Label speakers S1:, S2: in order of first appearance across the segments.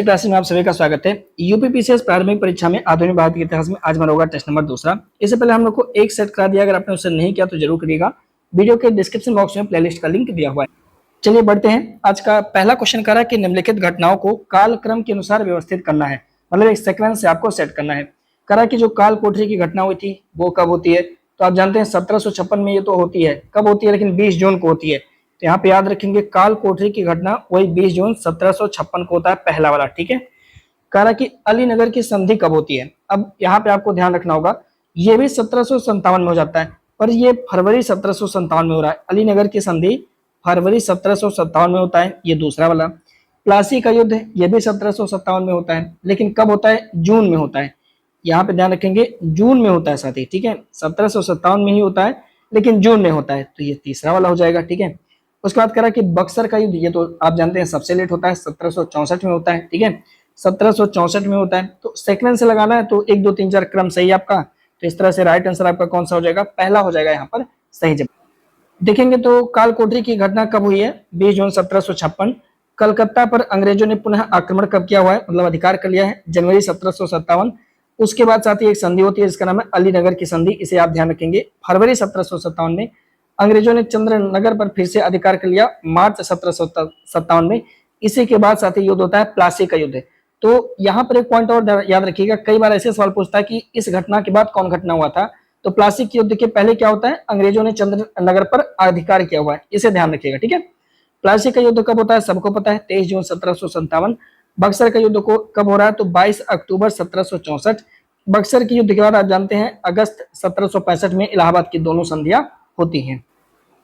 S1: Classes में आप सभी का स्वागत है। यूपीपीसीएस प्रारंभिक परीक्षा में आधुनिक भारत के इतिहास में आज हमारा होगा टेस्ट नंबर दूसरा। इससे पहले हम लोग को एक सेट करा दिया, अगर आपने उसे नहीं किया तो जरूर करिएगा। वीडियो के डिस्क्रिप्शन बॉक्स में प्लेलिस्ट का लिंक दिया हुआ है। चलिए बढ़ते हैं। आज का पहला क्वेश्चन कह रहा है कि निम्नलिखित घटनाओं को कालक्रम के अनुसार व्यवस्थित करना है, मतलब एक सेक्वेंस से आपको सेट करना है। कह रहा है कि जो काल कोठरी की घटना हुई थी वो कब होती है, तो आप जानते हैं 1756 में ये तो होती है। कब होती है, लेकिन 20 जून को होती है। तो यहाँ पे याद रखेंगे काल कोठरी की घटना वही 20 जून 1756 को होता है, पहला वाला। ठीक है। कह रहा कि अलीनगर की संधि कब होती है। अब यहाँ पे आपको ध्यान रखना होगा, ये भी 1757 में हो जाता है, पर ये फरवरी 1757 में हो रहा है। अलीनगर की संधि फरवरी 1757 में होता है, ये दूसरा वाला। प्लासी का युद्ध ये भी 1757 में होता है, लेकिन कब होता है, जून में होता है। यहाँ पे ध्यान रखेंगे जून में होता है साथी। ठीक है, 1757 में ही होता है, लेकिन जून में होता है, तो ये तीसरा वाला हो जाएगा। ठीक है। उसके बाद कह रहा कि बक्सर का युद्ध, ये तो आप जानते हैं सबसे लेट होता है, 1764 में होता है। ठीक है, 1764 में होता है। तो सेक्वेंस से लगाना है, तो 1 2 3 4 क्रम सही है आपका। तो इस तरह से राइट आंसर आपका कौन सा हो जाएगा, पहला हो जाएगा यहाँ पर सही जवाब। देखेंगे तो काल कोठरी की घटना कब हुई है, 20 जून 1756। कलकत्ता पर अंग्रेजों ने पुनः आक्रमण कब किया हुआ है, मतलब अधिकार कर लिया है, जनवरी 1757। उसके बाद साथ ही एक संधि होती है जिसका नाम है अलीनगर की संधि, इसे आप ध्यान रखेंगे। फरवरी 1757 में अंग्रेजों ने चंद्रनगर पर फिर से अधिकार कर लिया, मार्च 1757 में। इसी के बाद साथ ही युद्ध होता है प्लासी का युद्ध। तो यहाँ पर एक पॉइंट और याद रखिएगा, कई बार ऐसे सवाल पूछता है कि इस घटना के बाद कौन घटना हुआ था। तो प्लासी युद्ध के पहले क्या होता है, अंग्रेजों ने चंद्रनगर पर अधिकार किया हुआ है, इसे ध्यान रखिएगा। ठीक है। प्लासी का युद्ध कब होता है, सबको पता है, 23 जून 1757। बक्सर का युद्ध को कब हो रहा है, तो 22 अक्टूबर 1764। बक्सर के युद्ध के बाद आप जानते हैं अगस्त 1765 में इलाहाबाद की दोनों संधियां होती हैं।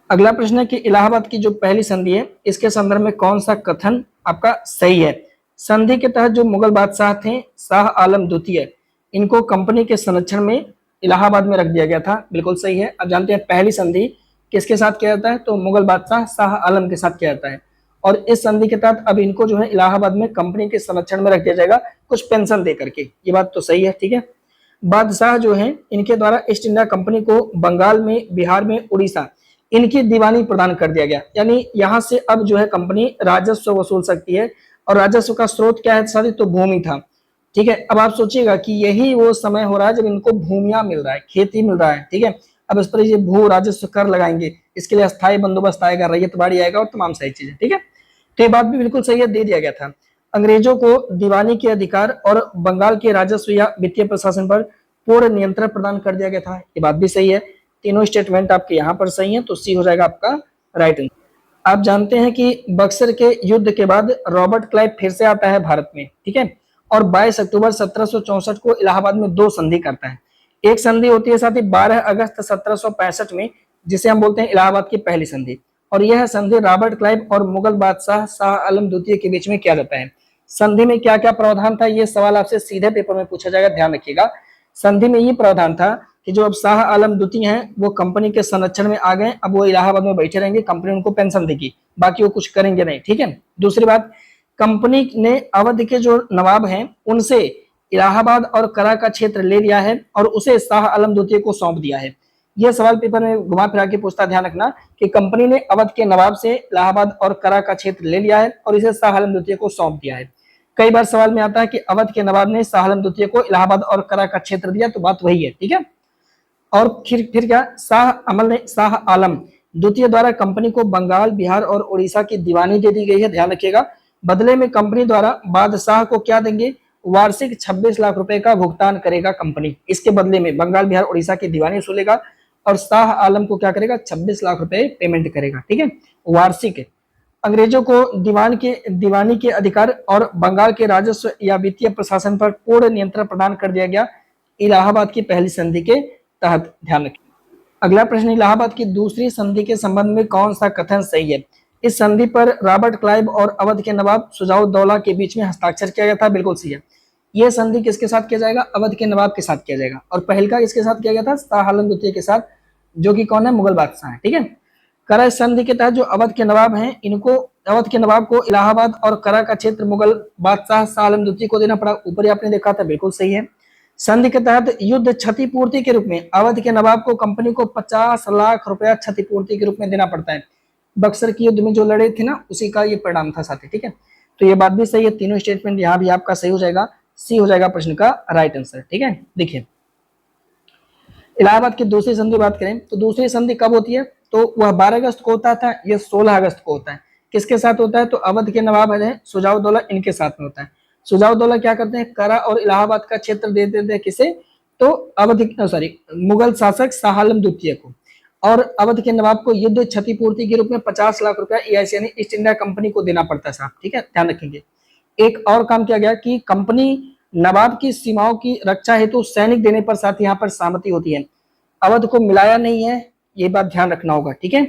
S1: अगला प्रश्न है कि इलाहाबाद की जो पहली संधि है, इसके संदर्भ में कौन सा कथन आपका सही है। संधि के तहत जो मुगल बादशाह थे शाह आलम द्वितीय, इनको कंपनी के संरक्षण में इलाहाबाद में रख दिया गया था, बिल्कुल सही है। अब जानते हैं पहली संधि किसके साथ किया जाता है, तो मुगल बादशाह शाह आलम के साथ किया जाता है। और इस संधि के तहत अब इनको जो है इलाहाबाद में कंपनी के संरक्षण में रख दिया जाएगा, कुछ पेंशन दे करके। ये बात तो सही है। ठीक है। बादशाह जो है इनके द्वारा ईस्ट इंडिया कंपनी को बंगाल में, बिहार में, उड़ीसा इनकी दीवानी प्रदान कर दिया गया। यानी यहाँ से अब जो है कंपनी राजस्व वसूल सकती है, और राजस्व का स्रोत क्या है साथी, तो भूमि था। ठीक है। अब आप सोचिएगा कि यही वो समय हो रहा है जब इनको भूमिया मिल रहा है, खेती मिल रहा है। ठीक है। अब इस पर ये भू राजस्व कर लगाएंगे, इसके लिए अस्थायी बंदोबस्त आएगा, रैयत बाड़ी आएगा और तमाम सारी चीजें। ठीक है। तो ये बात भी बिल्कुल सही है, दे दिया गया था। अंग्रेजों को दीवानी के अधिकार और बंगाल के राजस्व या वित्तीय प्रशासन पर पूर्ण नियंत्रण प्रदान कर दिया गया था, ये बात भी सही है। तीनों स्टेटमेंट आपके यहाँ पर सही है, तो सी हो जाएगा आपका राइट आंसर। आप जानते हैं कि बक्सर के युद्ध के बाद रॉबर्ट क्लाइव फिर से आता है भारत में। ठीक है। और 22 अक्टूबर 1764 को इलाहाबाद में 2 संधि करता है। एक संधि होती है साथ ही 12 अगस्त 1765 में, जिसे हम बोलते हैं इलाहाबाद की पहली संधि। और यह संधि रॉबर्ट क्लाइव और मुगल बादशाह शाह आलम द्वितीय के बीच में किया जाता है। संधि में क्या क्या प्रावधान था, यह सवाल आपसे सीधे पेपर में पूछा जाएगा, ध्यान रखिएगा। संधि में ये प्रावधान था कि जो अब शाह आलम द्वितीय हैं वो कंपनी के संरक्षण में आ गए, अब वो इलाहाबाद में बैठे रहेंगे, कंपनी उनको पेंशन देगी, बाकी वो कुछ करेंगे नहीं। ठीक है। दूसरी बात, कंपनी ने अवध के जो नवाब हैं उनसे इलाहाबाद और करा का क्षेत्र ले लिया है और उसे शाह आलम द्वितीय को सौंप दिया है। यह सवाल पेपर में घुमा फिरा के पूछता, ध्यान रखना कि कंपनी ने अवध के नवाब से इलाहाबाद और करा का क्षेत्र ले लिया है और इसे शाह आलम द्वितीय को सौंप दिया है। कई बार सवाल में आता है कि अवध के नवाब ने शाह आलम द्वितीय को इलाहाबाद और करा का क्षेत्र दिया, तो बात वही है। ठीक है। और फिर क्या, शाह आलम द्वितीय द्वारा कंपनी को बंगाल, बिहार और उड़ीसा की दीवानी दे दी गई है, ध्यान रखिएगा। बदले में कंपनी द्वारा बादशाह को क्या देंगे, वार्षिक 26 लाख रुपए का भुगतान करेगा कंपनी। इसके बदले में बंगाल, बिहार, उड़ीसा की दीवानी वसूलेगा और शाह आलम को क्या करेगा, 26 लाख रुपए पेमेंट करेगा। ठीक है, वार्षिक। अंग्रेजों को दीवानी के अधिकार और बंगाल के राजस्व या वित्तीय प्रशासन पर पूर्ण नियंत्रण प्रदान कर दिया गया इलाहाबाद की पहली संधि के तहत, ध्यान रखें। अगला प्रश्न, इलाहाबाद की दूसरी संधि के संबंध में कौन सा कथन सही है। इस संधि पर रॉबर्ट क्लाइव और अवध के नवाब शुजाउद्दौला के बीच में हस्ताक्षर किया गया था, बिल्कुल सही है। यह संधि किसके साथ किया जाएगा, अवध के नवाब के साथ किया जाएगा। और पहल का किसके साथ किया गया था, शाह आलम द्वितीय के साथ, जो कि कौन है, मुगल बादशाह है। ठीक है। करा संधि के तहत जो अवध के नवाब हैं, इनको अवध के नवाब को इलाहाबाद और करा का क्षेत्र मुगल बादशाह शाह आलम द्वितीय को देना पड़ा, ऊपर ही आपने देखा था, बिल्कुल सही है। संधि के तहत युद्ध क्षतिपूर्ति के रूप में अवध के नवाब को कंपनी को 50 लाख रुपया क्षतिपूर्ति के रूप में देना पड़ता है। बक्सर के युद्ध में जो लड़े थे ना, उसी का ये परिणाम था साथी। ठीक है। तो ये बात भी सही है, तीनों स्टेटमेंट यहाँ भी आपका सही हो जाएगा, सी हो जाएगा प्रश्न का राइट आंसर। ठीक है, देखिए इलाहाबाद की दूसरी संधि बात करें तो दूसरी संधि कब होती है, तो वह 12 अगस्त को होता था, यह 16 अगस्त को होता है। किसके साथ होता है, तो अवध के नवाब है शुजाउद्दौला, इनके साथ में होता है। शुजाउद्दौला क्या करते हैं, करा और इलाहाबाद का क्षेत्र दे देते हैं किसे, तो अवध सॉरी मुगल शासक शाह आलम द्वितीय को, और अवध के नवाब को युद्ध क्षतिपूर्ति के रूप में 50 लाख रुपया EIC यानी ईस्ट इंडिया कंपनी को देना पड़ता है साहब। ठीक है, ध्यान रखेंगे। एक और काम किया गया कि कंपनी नवाब की सीमाओं की रक्षा हेतु सैनिक देने पर साथ यहाँ पर सहमति होती है, अवध को मिलाया नहीं है, ये बात ध्यान रखना होगा। ठीक है,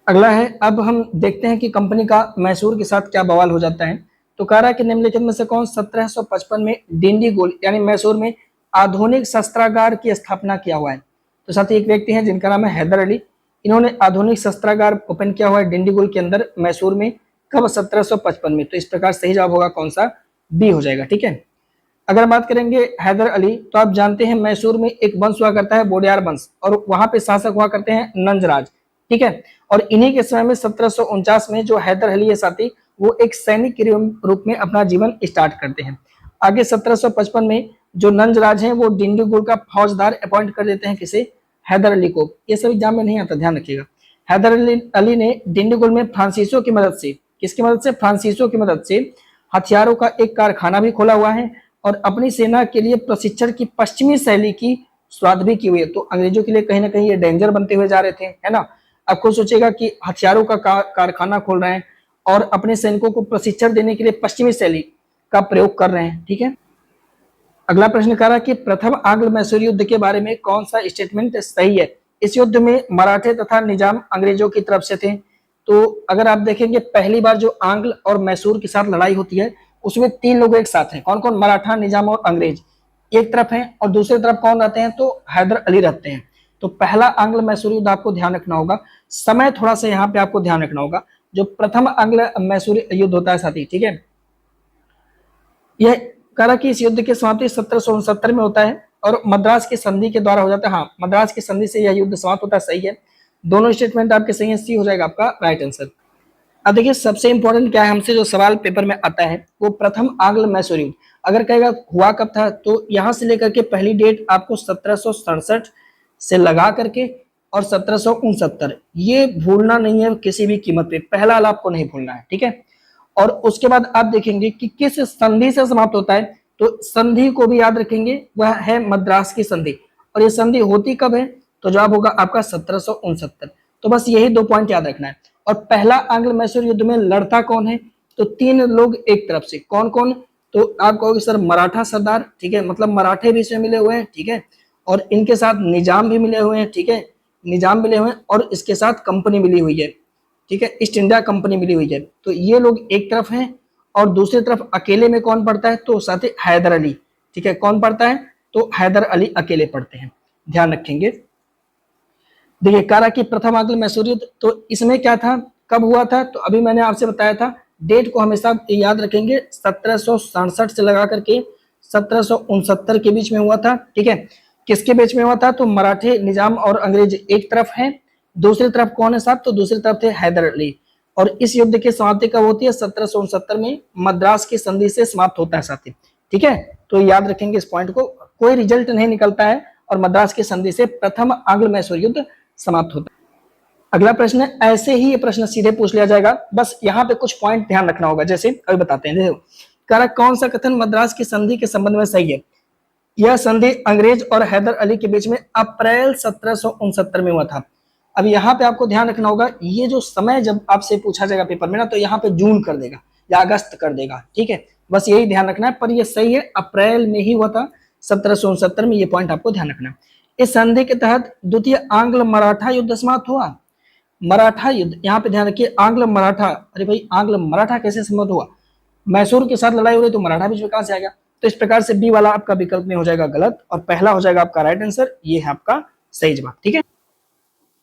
S1: अगला है, अब हम देखते हैं कि कंपनी का मैसूर के साथ क्या बवाल हो जाता है। तो कह रहा है कि निम्नलिखित में से कौन 1755 में डिंडीगुल यानी मैसूर में आधुनिक शस्त्रागार की स्थापना किया हुआ है। तो साथ ही एक व्यक्ति है जिनका नाम है हैदर अली, इन्होंने आधुनिक शस्त्रागार ओपन किया हुआ है डिंडीगुल के अंदर मैसूर में, कब, 1755 में। तो इस प्रकार सही जवाब होगा कौन सा, बी हो जाएगा। ठीक है, अगर बात करेंगे हैदर अली, तो आप जानते हैं मैसूर में एक वंश हुआ करता है बोडियार वंश, और वहां पे शासक हुआ करते हैं नंजराज। ठीक है, और इन्हीं के समय में 1749 में जो हैदर अली है साथी, वो एक सैनिक के रूप में अपना जीवन स्टार्ट करते हैं। आगे 1755 में जो नंजराज हैं वो डिंडीगुल का फौजदार अपॉइंट कर देते हैं किसे, हैदर अली को। ये सब एग्जाम में नहीं आता, ध्यान रखिएगा। हैदर अली ने डिंडीगुल में फ्रांसीसियों की मदद से, किसकी मदद से, फ्रांसीसियों की मदद से हथियारों का एक कारखाना भी खोला हुआ है, और अपनी सेना के लिए प्रशिक्षण की पश्चिमी शैली की शुरुआत भी की हुई है। तो अंग्रेजों के लिए कहीं ना कहीं ये डेंजर बनते हुए जा रहे थे, है ना। अब खुद सोचेगा कि हथियारों का कारखाना खोल रहे हैं और अपने सैनिकों को प्रशिक्षण देने के लिए पश्चिमी शैली का प्रयोग कर रहे हैं। ठीक है, अगला प्रश्न कह रहा है कि प्रथम आंग्ल मैसूर युद्ध के बारे में कौन सा स्टेटमेंट सही है। इस युद्ध में मराठे तथा निजाम अंग्रेजों की तरफ से थे। तो अगर आप देखेंगे पहली बार जो आंग्ल और मैसूर के साथ लड़ाई होती है उसमें 3 लोग एक साथ हैं, कौन कौन, मराठा, निजाम और अंग्रेज एक तरफ हैं, और दूसरी तरफ कौन रहते हैं, तो हैदर अली रहते हैं। तो पहला आंग्ल मैसूर युद्ध आपको ध्यान रखना होगा, समय थोड़ा सा यहाँ पे आपको ध्यान रखना होगा। जो प्रथम आंग्ल मैसूर युद्ध होता है साथी, ठीक है, यह करा कि इस युद्ध की समाप्ति 1769 में होता है और मद्रास की संधि के द्वारा हो जाता है। हाँ, मद्रास की संधि से यह युद्ध समाप्त होता है, सही है। दोनों स्टेटमेंट आपके सही है, सी हो जाएगा आपका राइट आंसर। अब देखिए सबसे इंपॉर्टेंट क्या है, हमसे जो सवाल पेपर में आता है वो प्रथम आंग्ल मैसूर युद्ध अगर कहेगा हुआ कब था, तो यहां से लेकर के पहली डेट आपको 1767 से लगा करके और 1769, ये भूलना नहीं है किसी भी कीमत पे, पहला वाला आपको नहीं भूलना है। ठीक है, और उसके बाद आप देखेंगे कि किस संधि से समाप्त होता है, तो संधि को भी याद रखेंगे, वह है मद्रास की संधि। और ये संधि होती कब है, तो जवाब होगा आपका 1769। तो बस यही 2 पॉइंट याद रखना है। और पहला आंग्ल मैसूर युद्ध में लड़ता कौन है, तो 3 लोग एक तरफ से, कौन कौन, तो आप कहोगे सर मराठा सरदार, ठीक है, मतलब मराठे भी इसमें मिले हुए हैं, ठीक है, और इनके साथ निजाम भी मिले हुए हैं, ठीक है, निजाम मिले हुए हैं, और इसके साथ कंपनी मिली हुई है, ठीक है, ईस्ट इंडिया कंपनी मिली हुई है। तो ये लोग एक तरफ हैं, और दूसरी तरफ अकेले में कौन पड़ता है, तो साथ ही हैदर अली, ठीक है, कौन पड़ता है, तो हैदर अली अकेले पड़ते हैं, ध्यान रखेंगे। देखिए कारा की प्रथम आंग्ल मैसूर युद्ध, तो इसमें क्या था, कब हुआ था, तो अभी मैंने आपसे बताया था, डेट को हमेशा याद रखेंगे, 1767 से लगा करके 1769 के बीच में हुआ था। ठीक है, किसके बीच में हुआ था, तो मराठे, निजाम और अंग्रेज एक तरफ हैं, दूसरी तरफ कौन है साहब, तो दूसरी तरफ थे हैदर अली। और इस युद्ध की समाप्ति कब होती है, 1769 में मद्रास की संधि से समाप्त होता है साथी। ठीक है, तो याद रखेंगे इस पॉइंट को, कोई रिजल्ट नहीं निकलता है और मद्रास की संधि से प्रथम आंग्ल मैसूर युद्ध समाप्त होता है। अगला प्रश्न है, ऐसे ही ये प्रश्न सीधे पूछ लिया जाएगा, बस यहाँ पे कुछ पॉइंट ध्यान रखना होगा, जैसे अभी बताते हैं। देखो कह कौन सा कथन मद्रास की संधि के संबंध में सही है। यह संधि अंग्रेज और हैदर अली के बीच में अप्रैल 1769 में हुआ था। अब यहाँ पे आपको ध्यान रखना होगा, ये जो समय जब आपसे पूछा जाएगा पेपर में ना, तो यहाँ पे जून कर देगा या अगस्त कर देगा, ठीक है, बस यही ध्यान रखना है। पर ये सही है, अप्रैल में ही हुआ था 1769 में, ये पॉइंट आपको ध्यान रखना है। इस संधि के तहत द्वितीय आंग्ल मराठा युद्ध समाप्त हुआ। मराठा युद्ध, यहाँ पे ध्यान रखिए, आंग्ल मराठा, अरे भाई आंग्ल मराठा कैसे समाप्त हुआ, मैसूर के साथ लड़ाई हो रही तो मराठा बीच में कहां से आ गया। तो इस प्रकार से बी वाला आपका विकल्प में हो जाएगा गलत, और पहला हो जाएगा आपका राइट आंसर, ये है आपका सही जवाब। ठीक है,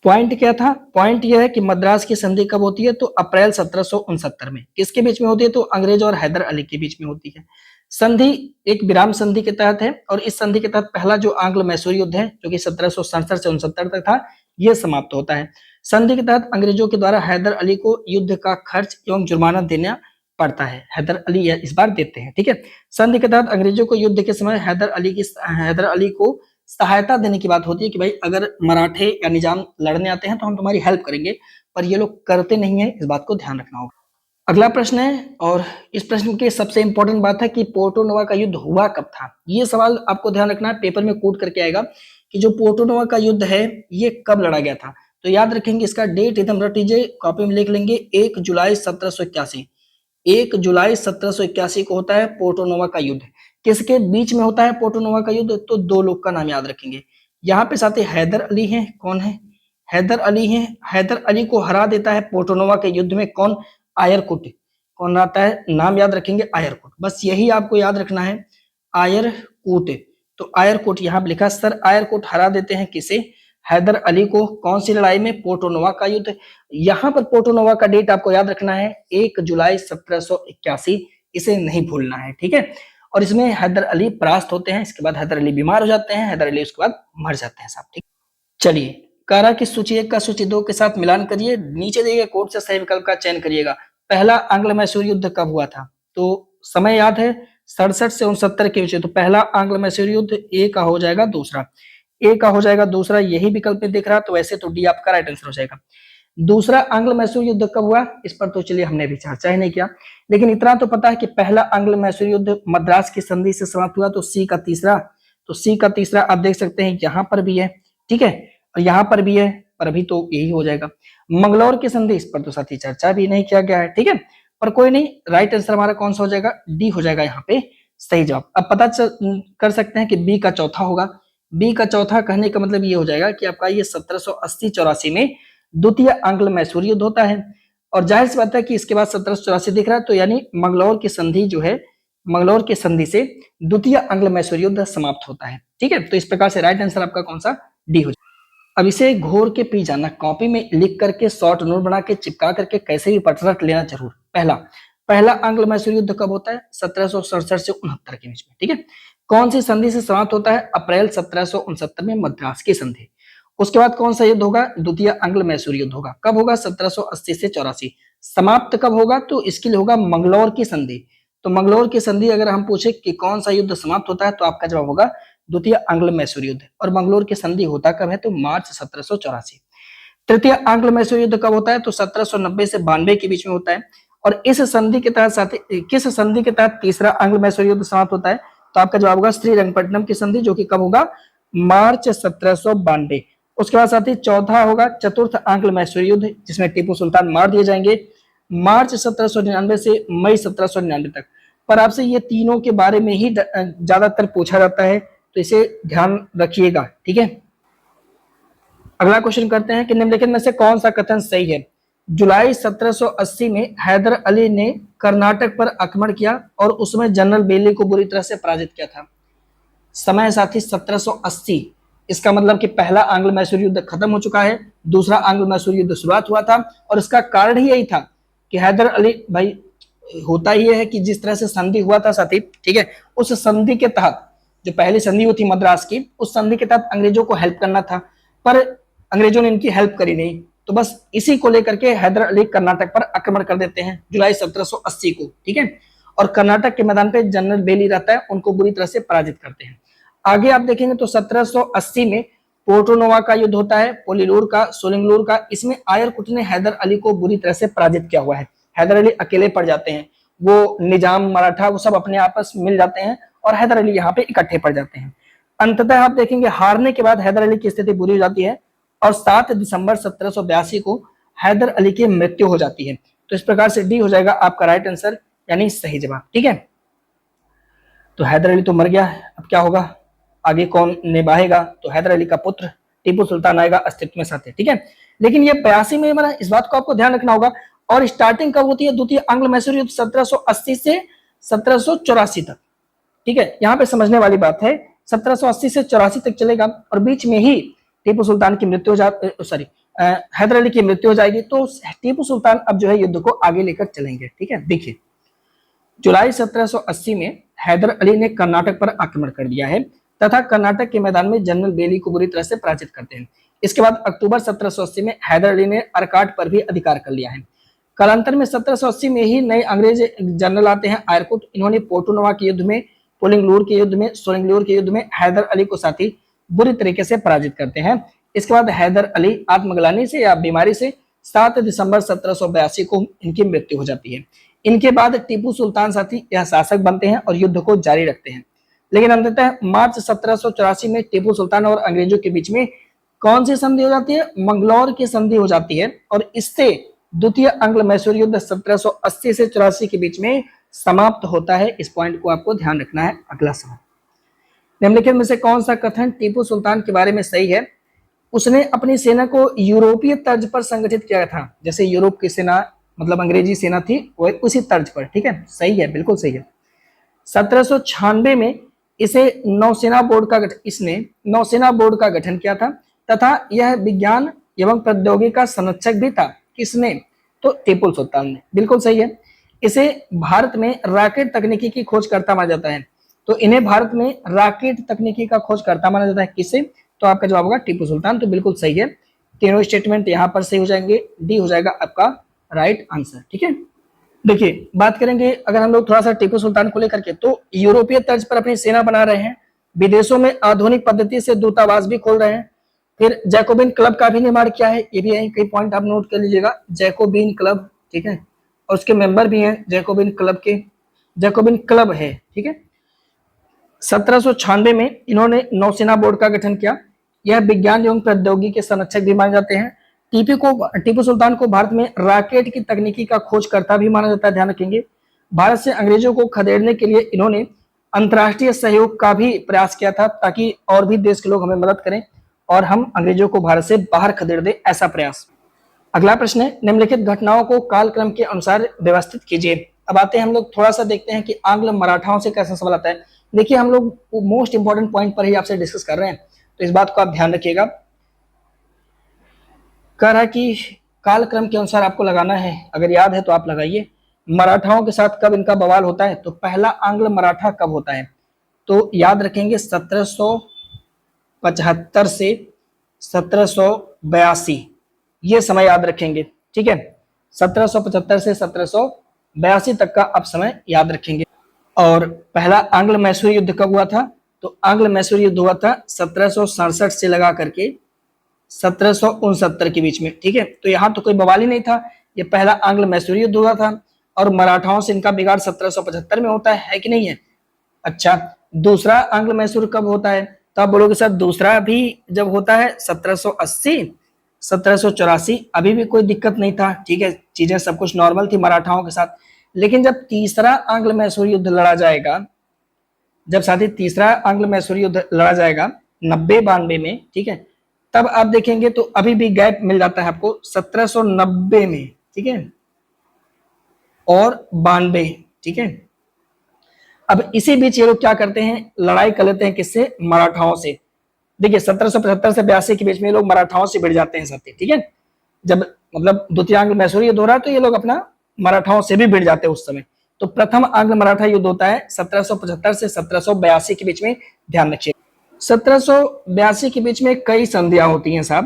S1: पॉइंट क्या था, पॉइंट यह है कि मद्रास की संधि कब होती है, तो अप्रैल 1769 में। किसके बीच में होती है, तो अंग्रेज और हैदर अली के बीच में होती है। संधि एक विराम संधि के तहत है, और इस संधि के तहत पहला जो आंग्ल मैसूर युद्ध है, जो कि 1767 से 69 तक था, यह समाप्त होता है। संधि के तहत अंग्रेजों के द्वारा हैदर अली को युद्ध का खर्च एवं जुर्माना देना पड़ता है। हैदर अली इस बार देते हैं, ठीक है। संधि के तहत अंग्रेजों को युद्ध के समय हैदर अली को सहायता देने की बात होती है कि भाई अगर मराठे या निजाम लड़ने आते हैं तो हम तुम्हारी हेल्प करेंगे, पर ये लोग करते नहीं है, इस बात को ध्यान रखना होगा। अगला प्रश्न है, और इस प्रश्न की सबसे इंपॉर्टेंट बात है कि पोर्टो नोवा का युद्ध हुआ कब था। ये सवाल आपको ध्यान रखना है, पेपर में कोट करके आएगा कि जो पोर्टो नोवा का युद्ध है ये कब लड़ा गया था। तो याद रखेंगे इसका डेट एकदम रट लीजिए, कॉपी में लिख लेंगे 1 जुलाई 1781। 1 जुलाई 1781 को होता है पोर्टो नोवा का युद्ध। किसके बीच में होता है पोर्टो नोवा का युद्ध? तो दो लोग का नाम याद रखेंगे। यहाँ पे साथ ही हैदर अली हैं। कौन है? हैदर अली हैं। हैदर अली को हरा देता है पोर्टो नोवा के युद्ध में कौन? आयरकुट। कौन आता है? नाम याद रखेंगे आयरकुट, बस यही आपको याद रखना है, आयरकुट। तो आयरकुट यहाँ पे लिखा, सर आयरकुट हरा देते हैं किसे? हैदर अली को। कौन सी लड़ाई में? पोर्टो नोवा का युद्ध। यहाँ पर पोर्टो नोवा का डेट आपको याद रखना है 1 जुलाई 1781, इसे नहीं भूलना है, ठीक है। और इसमें हैदर अली परास्त होते हैं, इसके बाद हैदर अली बीमार हो जाते हैं, हैदर अली उसके बाद मर जाते हैं साहब, ठीक। चलिए, कारा की सूची 1 का सूची 2 के साथ मिलान करिए, नीचे दिए गए कोड से सही विकल्प का चयन करिएगा। पहला आंग्ल मैसूर युद्ध कब हुआ था? तो समय याद है 67 से 69 के बीच। तो पहला आंग्ल मैसूर युद्ध ए का हो जाएगा दूसरा, ए का हो जाएगा दूसरा, यही विकल्प में दिख रहा, तो वैसे तो डी आपका राइट आंसर हो जाएगा। दूसरा आंग्ल मैसूर युद्ध कब हुआ, इस पर तो चलिए हमने भी चर्चा ही नहीं किया, लेकिन इतना तो पता है कि पहला आंग्ल मैसूर युद्ध मद्रास की संधि से समाप्त हुआ। तो सी का तीसरा, तो सी का तीसरा आप देख सकते हैं यहाँ पर भी है, ठीक है, और यहाँ पर भी है, पर अभी तो यही हो जाएगा। मंगलौर की संधि, इस पर तो साथी चर्चा भी नहीं किया गया है, ठीक है, पर कोई नहीं, राइट आंसर हमारा कौन सा हो जाएगा? डी हो जाएगा यहाँ पे सही जवाब। अब पता कर सकते हैं कि बी का चौथा होगा। बी का चौथा कहने का मतलब ये हो जाएगा कि आपका ये 1780-84 में द्वितीय आंग्ल मैसूर युद्ध होता है, और जाहिर सी बात है कि इसके बाद 1784 दिख रहा है, तो यानी मंगलौर की संधि जो है, मंगलौर की संधि से द्वितीय आंग्ल मैसूर युद्ध समाप्त होता है, ठीक है। तो इस प्रकार से राइट आंसर आपका कौन सा? डी हो जाएगा। अब इसे घोर के पी जाना, कॉपी में लिख करके शॉर्ट नोट बना के चिपका करके कैसे भी पट लेना जरूर। पहला आंग्ल मैसूर युद्ध कब होता है? 1767 से 69 के बीच में, ठीक है। कौन सी संधि से समाप्त होता है? अप्रैल 1769 में मद्रास की संधि। उसके बाद कौन सा युद्ध होगा? द्वितीय आंग्ल मैसूर युद्ध होगा। कब होगा? 1780 से 84। समाप्त कब होगा? तो इसके लिए होगा मंगलौर की संधि। तो मंगलौर की संधि अगर हम पूछे कि कौन सा युद्ध समाप्त होता है, तो आपका जवाब होगा द्वितीय आंग्ल मैसूर युद्ध। और मंगलौर की संधि होता कब है? तो मार्च 1784। तृतीय आंग्ल मैसूर युद्ध कब होता है? तो 1790 से 92 के बीच में होता है। और इस संधि के तहत किस संधि के तहत तीसरा आंग्ल मैसूर युद्ध समाप्त होता है? तो आपका जवाब होगा श्रीरंगपट्टनम की संधि, जो कि कब होगा? मार्च 1792। उसके बाद साथी चौथा होगा चतुर्थ आंग्ल मैसूर युद्ध, जिसमें टीपू सुल्तान मार दिए जाएंगे मार्च 1799 से मई 1799 तक। पर आपसे ये तीनों के बारे में ही ज्यादातर पूछा जाता है, तो इसे ध्यान रखिएगा, ठीक है। अगला क्वेश्चन करते हैं कि निम्नलिखित में से कौन सा कथन सही है? जुलाई 1780 में हैदर अली ने कर्नाटक पर आक्रमण किया और उसमें जनरल बेली को बुरी तरह से पराजित किया था। समय साथी 1780, इसका मतलब कि पहला आंग्ल मैसूर युद्ध खत्म हो चुका है, दूसरा आंग्ल मैसूर युद्ध शुरुआत हुआ था, और इसका कारण ही यही था कि हैदर अली भाई, होता ही है कि जिस तरह से संधि हुआ था साथी, ठीक है, उस संधि के तहत, जो पहली संधि हुई थी मद्रास की, उस संधि के तहत अंग्रेजों को हेल्प करना था, पर अंग्रेजों ने इनकी हेल्प करी नहीं। तो बस इसी को लेकर के हैदर अली कर्नाटक पर आक्रमण कर देते हैं जुलाई 1780 को, ठीक है, और कर्नाटक के मैदान पे जनरल बेली रहता है, उनको बुरी तरह से पराजित करते हैं। आगे आप देखेंगे तो 1780 में पोर्टो नोवा का युद्ध होता है, पोलिलूर का, सोलिंगलूर का। इसमें आयरकुट ने हैदर अली को बुरी तरह से पराजित किया हुआ है। हैदर अली अकेले पड़ जाते हैं, वो निजाम मराठा वो सब अपने आपस मिल जाते हैं, और हैदर अली यहाँ पे इकट्ठे पड़ जाते हैं। अंततः आप देखेंगे हारने के बाद हैदर अली की स्थिति बुरी हो जाती है, और 7 दिसंबर 1782 को हैदर अली की मृत्यु हो जाती है। तो इस प्रकार से डी हो जाएगा आपका राइट आंसर, यानी सही जवाब, ठीक है। तो हैदर अली तो मर गया, अब क्या होगा? आगे कौन निभाएगा? तो हैदर अली का पुत्र टीपू सुल्तान आएगा अस्तित्व में साथ, ठीक है। लेकिन ये 82 में मरा, इस बात को आपको ध्यान रखना होगा। और स्टार्टिंग कब होती है द्वितीय आंग्ल मैसूर युद्ध? 1780 से 1784 तक, ठीक है। यहाँ पे समझने वाली बात है, 1780 से 84 तक चलेगा, और बीच में ही टीपू सुल्तान की मृत्यु हैदर अली की मृत्यु हो जाएगी। तो टीपू सुल्तान अब जो है युद्ध को आगे लेकर चलेंगे, ठीक है। देखिए, जुलाई 1780 में हैदर अली ने कर्नाटक पर आक्रमण कर दिया है तथा कर्नाटक के मैदान में जनरल बेली को बुरी तरह से पराजित करते हैं। इसके बाद अक्टूबर 1780 में हैदर अली ने अरकाट पर भी अधिकार कर लिया है। कालांतर में 1780 में ही नए अंग्रेज जनरल आते हैं आयरकुट। इन्होंने पोर्टोनोवा के युद्ध में, पोलिंगलूर के युद्ध में, सोलिंगलूर के युद्ध में हैदर अली को साथी बुरी तरीके से पराजित करते हैं। इसके बाद हैदर अली आत्मग्लानि से या बीमारी से 7 दिसंबर 1782 को इनकी मृत्यु हो जाती है। इनके बाद टीपू सुल्तान साथी यह शासक बनते हैं और युद्ध को जारी रखते हैं। लेकिन अंततः मार्च 1784 में टीपू सुल्तान और अंग्रेजों के बीच में कौन सी संधि हो जाती है? मंगलौर की संधि हो जाती है और इससे द्वितीय आंग्ल मैसूर युद्ध 1780 से 84 के बीच में समाप्त होता है। इस पॉइंट को आपको ध्यान रखना है। अगला सवाल, निम्नलिखित में से कौन सा कथन टीपू सुल्तान के बारे में सही है? उसने अपनी सेना को यूरोपीय तर्ज पर संगठित किया था, जैसे यूरोप की सेना मतलब अंग्रेजी सेना थी वो उसी तर्ज पर। ठीक है, सही है, बिल्कुल सही है। 1796 में इसने नौसेना बोर्ड का गठन किया था तथा यह विज्ञान एवं प्रौद्योगिकी का संरक्षक भी था। किसने? तो टीपू सुल्तान ने। बिल्कुल सही है। इसे भारत में रॉकेट तकनीकी की खोजकर्ता माना जाता है, तो इन्हें भारत में रॉकेट तकनीकी का खोजकर्ता माना जाता है। किसे? तो आपका जवाब होगा टीपू सुल्तान। तो बिल्कुल सही है, तीनों स्टेटमेंट यहाँ पर सही हो जाएंगे। डी हो जाएगा आपका राइट आंसर। ठीक है, देखिए बात करेंगे अगर हम लोग थोड़ा सा टीपू सुल्तान को लेकर के, तो यूरोपीय तर्ज पर अपनी सेना बना रहे हैं, विदेशों में आधुनिक पद्धति से दूतावास भी खोल रहे हैं, फिर जैकोबिन क्लब का भी निर्माण किया है। ये भी है, कई पॉइंट आप नोट कर लीजिएगा, जैकोबिन क्लब। ठीक है, और उसके मेंबर भी हैं जैकोबिन क्लब के, जैकोबिन क्लब है। ठीक है, 1796 में इन्होंने नौसेना बोर्ड का गठन किया। यह विज्ञान एवं प्रौद्योगिकी के संरक्षक भी माने जाते हैं। टीपू सुल्तान को भारत में रॉकेट की तकनीकी का खोजकर्ता भी माना जाता है, ध्यान रखेंगे। भारत से अंग्रेजों को खदेड़ने के लिए इन्होंने अंतर्राष्ट्रीय सहयोग का भी प्रयास किया था, ताकि और भी देश के लोग हमें मदद करें और हम अंग्रेजों को भारत से बाहर खदेड़ दें, ऐसा प्रयास। अगला प्रश्न है, निम्नलिखित घटनाओं को कालक्रम के अनुसार व्यवस्थित कीजिए। अब आते हैं हम लोग थोड़ा सा देखते हैं कि आंग्ल मराठाओं से कैसा सवाल आता है। देखिए हम लोग मोस्ट इंपॉर्टेंट पॉइंट पर ही आपसे डिस्कस कर रहे हैं, तो इस बात को आप ध्यान रखिएगा। कह रहा है कि कालक्रम के अनुसार आपको लगाना है, अगर याद है तो आप लगाइए। मराठाओं के साथ कब इनका बवाल होता है? तो पहला आंग्ल मराठा कब होता है? तो याद रखेंगे 1775 से 1782, ये समय याद रखेंगे। ठीक है, 1775 से 1782 तक का आप समय याद रखेंगे। और पहला आंग्ल मैसूर युद्ध कब हुआ था? तो आंग्ल मैसूर युद्ध हुआ था 1767 से लगा करके 1769 के बीच में। ठीक है, तो यहाँ तो कोई बवाल ही नहीं था, ये पहला आंग्ल मैसूर युद्ध हुआ था। और मराठाओं से इनका बिगाड़ 1775 में होता है कि नहीं है? अच्छा, दूसरा आंग्ल मैसूर कब होता है? तो आप बोलोगे सर दूसरा भी जब होता है 1780, 1784, अभी भी कोई दिक्कत नहीं था। ठीक है, चीजें सब कुछ नॉर्मल थी मराठाओं के साथ। लेकिन जब तीसरा आंग्ल मैसूर युद्ध लड़ा जाएगा, जब साथी तीसरा आंग्ल मैसूर युद्ध लड़ा जाएगा 90-92 में, ठीक है, तब आप देखेंगे तो अभी भी गैप मिल जाता है आपको 1790 में। ठीक है, और 92। ठीक है, अब इसी बीच ये लोग क्या करते हैं? लड़ाई कर लेते हैं किससे? मराठाओं से। देखिए 1775 से 82 के बीच में लोग मराठाओं से भिड़ जाते हैं साथी। ठीक है, जब मतलब द्वितीय आंग्ल मैसूर युद्ध हो रहा है तो ये लोग अपना मराठाओं से भी भिड़ जाते हैं उस समय। तो प्रथम आंग्ल मराठा युद्ध होता है 1775 से 1782 के बीच में, ध्यान रखिए। 1782 के बीच में कई संधियां होती हैं साहब।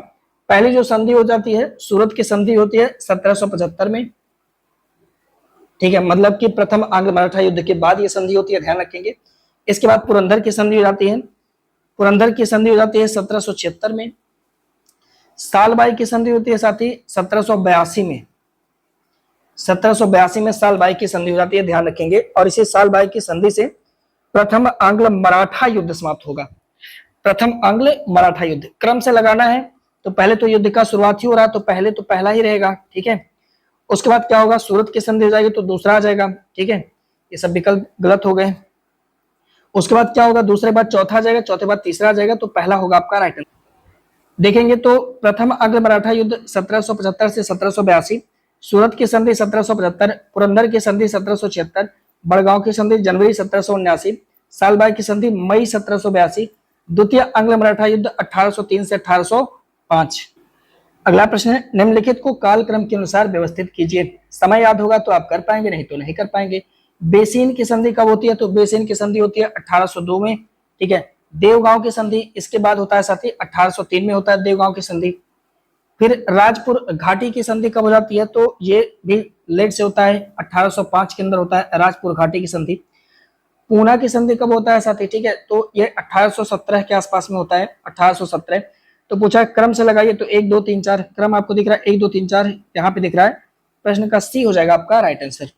S1: पहली जो संधि हो जाती है सूरत की संधि होती है 1775 में। ठीक है, मतलब कि प्रथम आंग्ल मराठा युद्ध के बाद ये संधि होती है, ध्यान रखेंगे। इसके बाद पुरंदर की संधि हो जाती है, पुरंदर की संधि हो जाती है 1776 में। सालबाई की संधि होती है साथी 1782 में। 1782 में सालबाई की संधि हो जाती है, ध्यान रखेंगे। और इसी सालबाई की संधि से प्रथम आंग्ल मराठा युद्ध समाप्त होगा। प्रथम आंग्ल मराठा युद्ध क्रम से लगाना है, तो पहले तो युद्ध का शुरुआत ही हो रहा है तो पहले तो पहला ही रहेगा। ठीक है, उसके बाद क्या होगा? सूरत की संधि हो जाएगी तो दूसरा आ जाएगा। ठीक है, ये सब विकल्प गलत हो गए। उसके बाद क्या होगा? दूसरे बाद चौथा आ जाएगा, चौथे बाद तीसरा आ जाएगा, तो पहला होगा आपका राइट आंसर। देखेंगे तो प्रथम आंग्ल मराठा युद्ध 1775 से 1782, सूरत की संधि 1775, पुरंदर की संधि 1776, बड़गांव की संधि जनवरी 1779, सालबाई की संधि मई 1782, द्वितीय आंग्ल मराठा युद्ध 1803 से 1805। अगला प्रश्न है, निम्नलिखित को कालक्रम के अनुसार व्यवस्थित कीजिए। समय याद होगा तो आप कर पाएंगे, नहीं तो नहीं कर पाएंगे। बेसिन की संधि कब होती है? तो बेसिन की संधि होती है 1802 में। ठीक है, देवगांव की संधि इसके बाद होता है साथी 1803 में होता है देवगांव की संधि। फिर राजपुर घाटी की संधि कब हो जाती है, तो ये भी लेट से होता है, 1805 के अंदर होता है राजपुर घाटी की संधि। पूना की संधि कब होता है साथी, ठीक है, तो ये 1817 के आसपास में होता है, 1817। तो पूछा है क्रम से लगाइए, तो 1 2 3 4 क्रम आपको दिख रहा है, 1 2 3 4 यहाँ पे दिख रहा है। प्रश्न का सी हो जाएगा आपका राइट आंसर।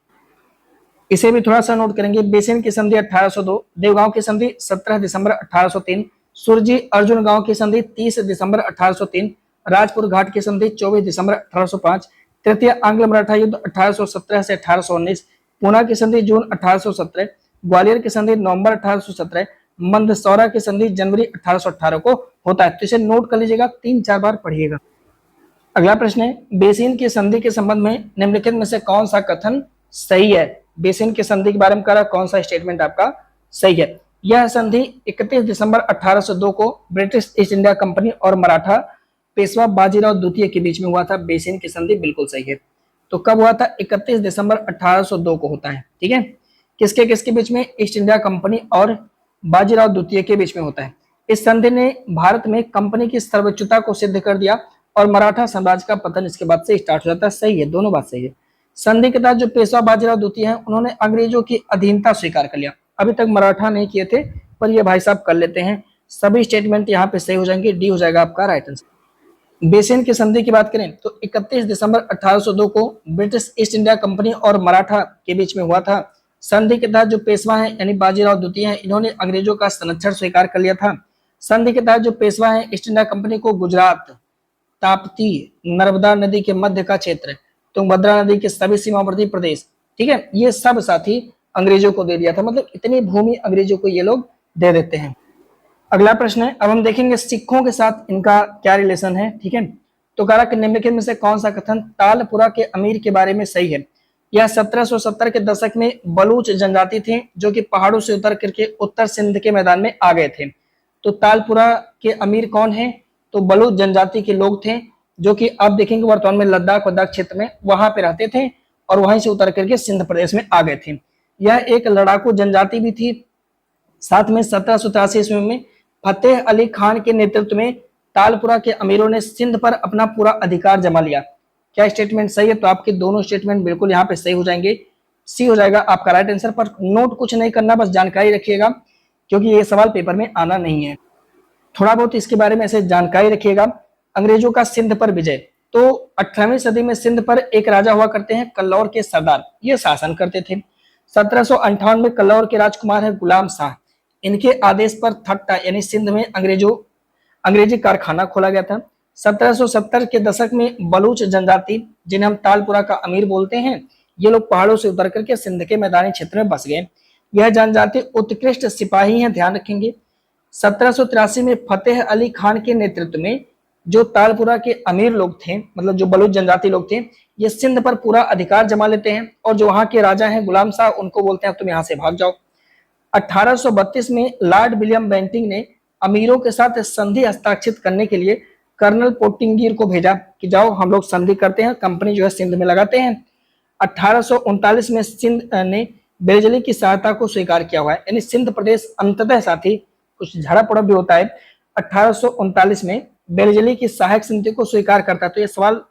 S1: इसे भी थोड़ा सा नोट करेंगे। बेसिन की संधि 1802, देवगांव की संधि 17 दिसंबर 1803, सुरजी अर्जुन गांव की संधि 30 दिसंबर 1803, राजपुर घाट की संधि 24 दिसंबर 1805, तृतीय आंग्ल मराठा युद्ध 1817 से 1819, पूना की संधि जून 1817, ग्वालियर की संधि नवंबर 1817, मंदसौरा की संधि जनवरी 1818 को होता है। तो इसे नोट कर लीजिएगा, 3-4 बार पढ़िएगा। अगला प्रश्न है, बेसिन की संधि के संबंध में निम्नलिखित में से कौन सा कथन सही है। बेसिन की संधि के बारे में कह रहा, कौन सा स्टेटमेंट आपका सही है। यह संधि 31 दिसंबर 1802 को ब्रिटिश ईस्ट इंडिया कंपनी और मराठा पेशवा बाजीराव द्वितीय के बीच में हुआ था। बेसिन की संधि बिल्कुल सही है। तो कब हुआ था, 31 दिसंबर 1802 को होता है, ठीक है। किसके किसके बीच में, ईस्ट इंडिया कंपनी और बाजीराव द्वितीय के बीच में होता है। इस संधि ने भारत में कंपनी की सर्वोच्चता को सिद्ध कर दिया और मराठा साम्राज्य का पतन इसके बाद से स्टार्ट हो जाता है। सही है, दोनों बात सही है। संधि के तहत जो पेशवा बाजीराव द्वितीय हैं, उन्होंने अंग्रेजों की अधीनता स्वीकार कर लिया। अभी तक मराठा नहीं किए थे, पर ये भाई साहब कर लेते हैं। सभी स्टेटमेंट यहाँ पे सही हो जाएंगे, डी हो जाएगा आपका राइट आंसर। बेसिन की संधि की बात करें तो 31 दिसंबर 1802 को ब्रिटिश ईस्ट इंडिया कंपनी और मराठा के बीच में हुआ था। संधि के तहत जो पेशवा हैं यानी बाजीराव द्वितीय हैं, इन्होंने अंग्रेजों का संरक्षण स्वीकार कर लिया था। संधि के तहत जो पेशवा हैं ईस्ट इंडिया कंपनी को गुजरात, ताप्ती, नर्मदा नदी के मध्य का क्षेत्र, तुंगभद्रा नदी के सभी सीमावर्ती प्रदेश, ठीक है, ये सब साथी अंग्रेजों को दे दिया था। मतलब इतनी भूमि अंग्रेजों को ये लोग दे देते हैं। अगला प्रश्न है, अब हम देखेंगे सिखों के साथ इनका क्या रिलेशन है, ठीक है। तो कहा कि निम्नलिखित में से कौन सा कथन तालपुरा के अमीर के बारे में सही है। यह 1770 के दशक में बलूच जनजाति थे जो कि पहाड़ों से उतर करके उत्तर सिंध के मैदान में आ गए थे। तो तालपुरा के अमीर कौन है, तो बलूच जनजाति के लोग थे जो कि आप देखेंगे वर्तमान में लद्दाख वद्दाख क्षेत्र में वहां पे रहते थे और वहीं से उतर करके सिंध प्रदेश में आ गए थे। यह एक लड़ाकू जनजाति भी थी। साथ में 1783 ईस्वी में फतेह अली खान के नेतृत्व में तालपुरा के अमीरों ने सिंध पर अपना पूरा अधिकार जमा लिया। क्या स्टेटमेंट सही है, तो आपके दोनों स्टेटमेंट बिल्कुल यहाँ पे सही हो जाएंगे। सी हो जाएगा आपका राइट आंसर। पर नोट कुछ नहीं करना, बस जानकारी रखिएगा क्योंकि ये सवाल पेपर में आना नहीं है। थोड़ा बहुत इसके बारे में ऐसे जानकारी रखिएगा। अंग्रेजों का सिंध पर विजय, तो 18वीं सदी में सिंध पर एक राजा हुआ करते हैं कल्लौर के सरदार, ये शासन करते थे। 1758 में कल्लौर के राजकुमार है गुलाम शाह, इनके आदेश पर थट्टा यानी सिंध में अंग्रेजी कारखाना खोला गया था। 1770 के दशक में बलूच जनजाति, जिन्हें हम तालपुरा का अमीर बोलते हैं, ये लोग पहाड़ों से उतर करके सिंध के मैदानी क्षेत्र में बस गए। यह जनजाति उत्कृष्ट सिपाही हैं, ध्यान रखेंगे। 1783 में फतेह अली खान के नेतृत्व में जो तालपुरा के अमीर लोग थे, मतलब जो बलूच जनजाति लोग थे, ये सिंध पर पूरा अधिकार जमा लेते हैं और जो वहां के राजा हैं गुलाम शाह, उनको बोलते हैं तुम यहां से भाग जाओ। 1832 में लॉर्ड विलियम बेंटिंग ने अमीरों के साथ संधि हस्ताक्षरित करने के लिए कर्नल पोटिंगीर को भेजा कि जाओ हम लोग संधि करते हैं, कंपनी जो है सिंध में लगाते हैं। 1839 में सिंध ने बेरजली की सहायता को स्वीकार किया हुआ है, यानी सिंध प्रदेश अंततः साथी कुछ झड़प उड़प भी होता है। 1839 में बेरजली की सहायक समिति को स्वीकार करता है। तो ये सवाल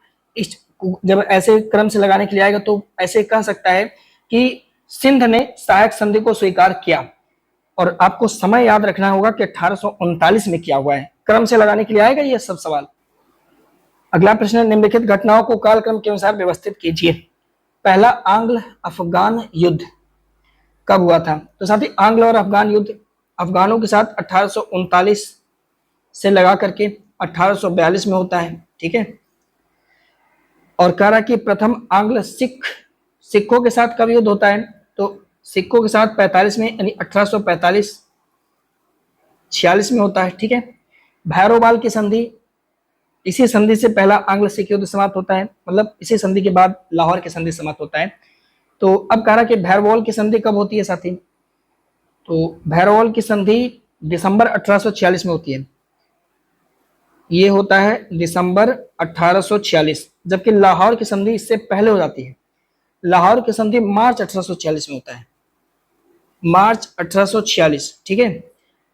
S1: जब ऐसे क्रम से लगाने के लिए आएगा तो ऐसे कह सकता है कि सिंध ने सहायक संधि को स्वीकार किया, और आपको समय याद रखना होगा कि 1839 में किया हुआ है। क्रम से लगाने के लिए आएगा ये सब सवाल। अगला प्रश्न है, निम्नलिखित घटनाओं को कालक्रम के अनुसार व्यवस्थित कीजिए। पहला आंग्ल अफगान युद्ध कब हुआ था, तो साथी आंग्ल और अफगान युद्ध अफगानों के साथ 1839 से लगा करके 1842 में होता है, ठीक है। और कह रहा कि प्रथम आंग्ल सिखों के साथ कब युद्ध होता है, तो सिखों के साथ 45 में यानी 1845-46 में होता है, ठीक है। भैरोवाल की संधि, इसी संधि से पहला आंग्ल सिख युद्ध समाप्त होता है, मतलब इसी संधि के बाद लाहौर की संधि समाप्त होता है। तो अब कह रहा कि भैरवल की संधि कब होती है साथी, तो भैरवल की संधि दिसंबर 1846 में होती है। ये होता है दिसंबर 1846, जबकि लाहौर की संधि इससे पहले हो जाती है। लाहौर की संधि मार्च 1846 में होता है, मार्च 1846, ठीक है।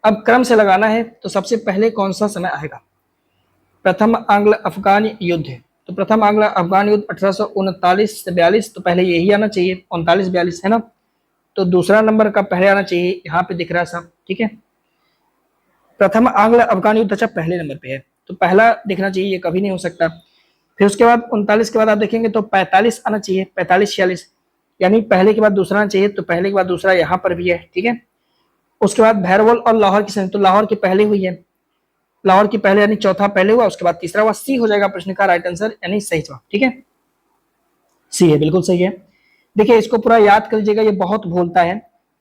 S1: अब क्रम से लगाना है तो सबसे पहले कौन सा समय आएगा, प्रथम आंग्ल अफगान युद्ध, तो प्रथम आंग्ल अफगान युद्ध 1839 से 42, तो पहले यही आना चाहिए 39-42 है ना। तो दूसरा नंबर का पहले आना चाहिए, यहाँ पे दिख रहा है सब, ठीक है। प्रथम आंग्ल अफगान युद्ध अच्छा पहले नंबर पे है, तो पहला दिखना चाहिए, ये कभी नहीं हो सकता। फिर उसके बाद 39 के बाद आप देखेंगे तो 45 आना चाहिए, 45-46, यानी पहले के बाद दूसरा आना चाहिए, तो पहले के बाद दूसरा यहाँ पर भी है, ठीक है। उसके बाद भैरवल और लाहौर की संधि, तो लाहौर की पहले हुई है, लाहौर की पहले यानी चौथा पहले हुआ, उसके बाद तीसरा हुआ, सी हो जाएगा प्रश्न का राइट आंसर, यानी सही जवाब, ठीक है। सी है, बिल्कुल सही है। देखिए इसको पूरा याद कर लीजिएगा, ये बहुत भूलता है।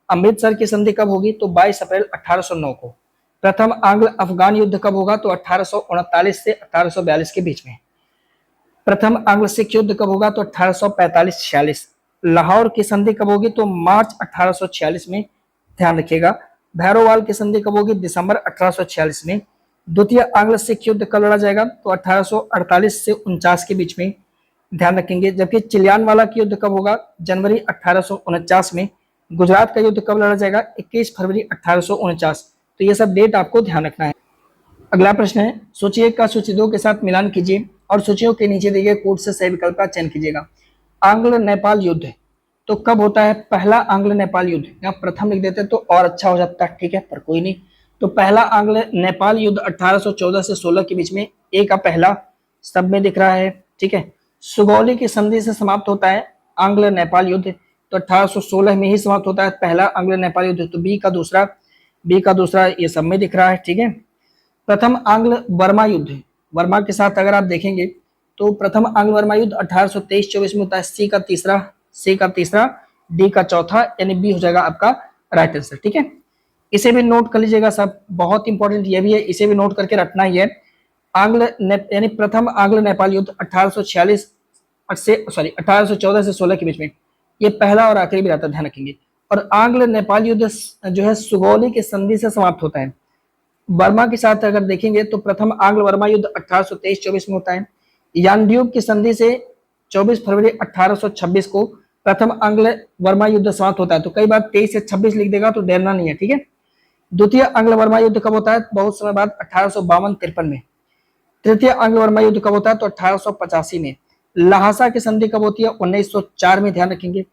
S1: अमृतसर की संधि कब होगी, तो 22 अप्रैल 1809 को। प्रथम आंग्ल अफगान युद्ध कब होगा, तो 1839 से 1842 के बीच में। प्रथम आंग्ल सिख युद्ध कब होगा, तो 1845-46। लाहौर की संधि कब होगी, तो मार्च 1846 में, ध्यान रखिएगा। भैरोवाल की संधि कब होगी, दिसंबर 1846 में। द्वितीय आंग्ल सिख युद्ध कब लड़ा जाएगा, तो 1848 से 49 के बीच में, ध्यान रखेंगे। जबकि चिलियानवाला की युद्ध कब होगा, जनवरी 1849 में। गुजरात का युद्ध कब लड़ा जाएगा, 21 फरवरी 1849। तो ये सब डेट आपको ध्यान रखना है। अगला प्रश्न है, सूची 1 का सूची 2 के साथ मिलान कीजिए और सूचियों के नीचे दिए गए कोड से सही विकल्प का चयन कीजिएगा। आंग्ल नेपाल युद्ध तो कब होता है, पहला आंग्ल नेपाल युद्ध, या प्रथम लिख देते तो और अच्छा हो जाता है, ठीक है, पर कोई नहीं। तो पहला आंग्ल नेपाल युद्ध 1814 से 16 के बीच में, ए का पहला सब में दिख रहा है, ठीक है। सुगौली की संधि से समाप्त होता है आंग्ल नेपाल युद्ध, तो 1816 में ही समाप्त होता है पहला आंग्ल नेपाल युद्ध। तो बी का दूसरा ये सब में दिख रहा है, ठीक है। प्रथम आंग्ल बर्मा युद्ध, वर्मा के साथ अगर आप देखेंगे तो प्रथम आंग्ल बर्मा युद्ध 1823-24 में होता है, सी का तीसरा, डी का चौथा, यानी बी हो जाएगा आपका राइट आंसर, ठीक है। इसे भी नोट कर लीजिएगा सब, बहुत इंपॉर्टेंट ये भी है, इसे भी नोट करके रखना ही है। यानी प्रथम आंग्ल नेपाल युद्ध 1814 से 16 के बीच में, ये पहला और आखिरी भी रहता है, ध्यान रखेंगे। और आंग्ल नेपाल युद्ध जो है सुगौली की संधि से समाप्त होता है। बर्मा के साथ अगर देखेंगे तो प्रथम आंग्ल बर्मा युद्ध 1823-24 में होता है। यानड्यूब की संधि से 24 फरवरी 1826 को प्रथम आंग्ल बर्मा युद्ध समाप्त होता है। तो कई बार 23 से 26 लिख देगा तो डरना नहीं है, ठीक है। द्वितीय आंग्ल बर्मा युद्ध कब होता है, बहुत समय बाद 1852-53 में। तृतीय आंग्ल बर्मा युद्ध कब होता है, तो 1885 में। लहासा की संधि कब होती है, 1904 में, ध्यान रखेंगे।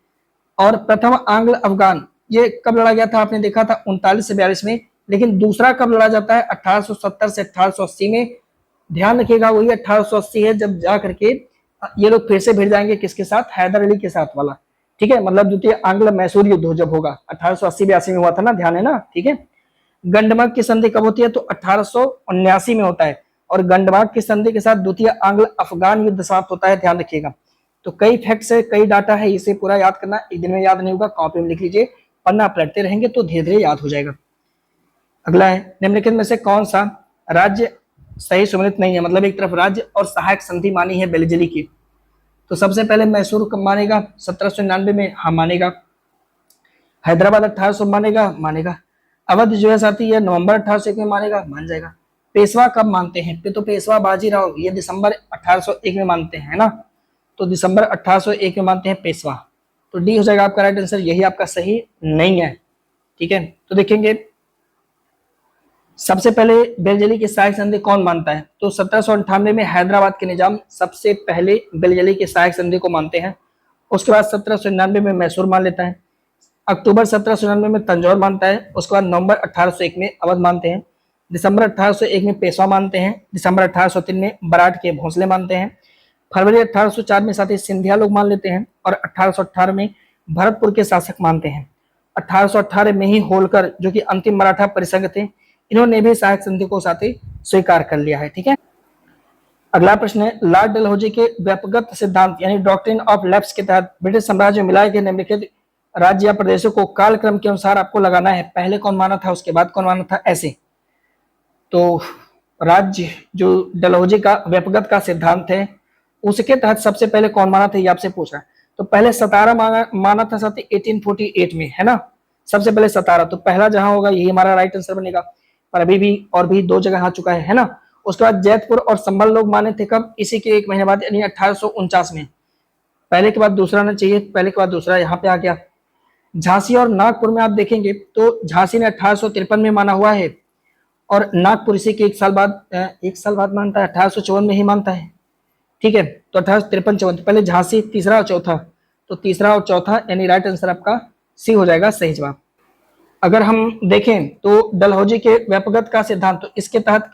S1: और प्रथम आंग्ल अफगान ये कब लड़ा गया था, आपने देखा था 39 से 42 में, लेकिन दूसरा कब लड़ा जाता है, 1870 से 1880 में। ध्यान रखिएगा वही 1880 है जब जा करके ये लोग फिर से भिड़ जाएंगे, किसके साथ, हैदर अली के साथ वाला, ठीक है। मतलब द्वितीय आंग्ल मैसूर युद्ध जब होगा 1880-82 में हुआ था ना, ध्यान है ना, ठीक है। गंडमक की संधि कब होती है, तो 1879 में होता है। और गंडमक की संधि के साथ द्वितीय आंग्ल अफगान युद्ध समाप्त होता है, ध्यान रखिएगा। तो कई फैक्ट्स है, कई डाटा है, इसे पूरा याद करना, एक दिन में याद नहीं होगा, कॉपी में लिख लीजिए, पन्ना पलटते रहेंगे तो धीरे धीरे याद हो जाएगा। अगला है, निम्नलिखित में से कौन सा राज्य सही सम्मिलित नहीं है, मतलब एक तरफ राज्य और सहायक संधि मानी है बेलजली की। तो सबसे पहले मैसूर कब मानेगा, 1799 में, हाँ मानेगा। हैदराबाद 1800 मानेगा। अवध जो है साथी ये नवंबर 1801 में मानेगा, मान जाएगा। पेशवा कब मानते हैं, तो पेशवा बाजीराव ये दिसंबर 1801 में मानते हैं ना, तो दिसंबर 1801 में मानते हैं पेशवा। तो डी हो जाएगा आपका राइट आंसर, यही आपका सही नहीं है, ठीक है। तो देखेंगे सबसे पहले बेलजली की सहायक संधि कौन मानता है, तो 1798 में हैदराबाद के निजाम सबसे पहले बेलजली की सहायक संधि को मानते हैं। उसके बाद 1799 में मैसूर मान लेता है। अक्टूबर 1799 में तंजौर मानता है। उसके बाद नवंबर 1801 में अवध मानते हैं। दिसंबर 1801 में पेशवा मानते हैं। दिसंबर 1803 में बराठ के भोंसले मानते हैं। फरवरी 1804 में साथ ही सिंधिया लोग मान लेते हैं। और 1818 में भरतपुर के शासक मानते हैं। 1818 में ही होलकर जो कि अंतिम मराठा परिसंघ थे, इन्होंने भी सहायक संधि को साथ ही स्वीकार कर लिया है, ठीक है। अगला प्रश्न है, लॉर्ड डलहौजी के व्यापकत्व सिद्धांत यानी डॉक्ट्रिन ऑफ लैप्स के तहत ब्रिटिश साम्राज्य में मिलाए गए निम्नलिखित राज्य या प्रदेशों को कालक्रम के अनुसार आपको लगाना है। पहले कौन माना था, उसके बाद कौन माना था, ऐसे। तो राज्य जो डलहौजी का व्यापकत्व का सिद्धांत है उसके तहत सबसे पहले कौन माना था, ये आपसे पूछ रहा है। तो पहले 17 माना था साथ ही 1848 में, है ना, सबसे पहले 17। तो पहला जहां होगा यही हमारा राइट आंसर बनेगा। पर अभी भी और भी 2 जगह आ चुका है ना। उसके बाद जैतपुर और संभल लोग माने थे कब, इसी के 1 महीने बाद यानी 1849 में। पहले के बाद दूसरा आना चाहिए, पहले के बाद दूसरा यहाँ पे आ गया। झांसी और नागपुर में आप देखेंगे तो झांसी ने 1853 में माना हुआ है और नागपुर इसी के एक साल बाद मानता है, 1854 में ही मानता है। ठीक है, तो 1853-54, पहले झांसी, तीसरा और चौथा, तो तीसरा और चौथा यानी राइट आंसर आपका सी हो जाएगा सही जवाब। अगर हम देखें तो डलहौजी के व्यापकता का सिद्धांत, तो इसके तहत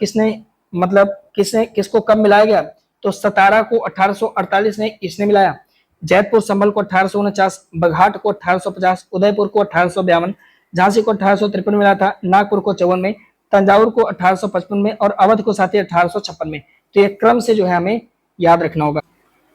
S1: किसको कब मिलाया गया, तो सतारा को 1848 में इसने मिलाया, जैतपुर संभल को 1849, बघाट को 1850, उदयपुर को 1852, झांसी को 1853 मिला था, नागपुर को 54 में, तंजावुर को 1855 में और अवध को साथ ही 1856 में। तो ये क्रम से जो है हमें याद रखना होगा।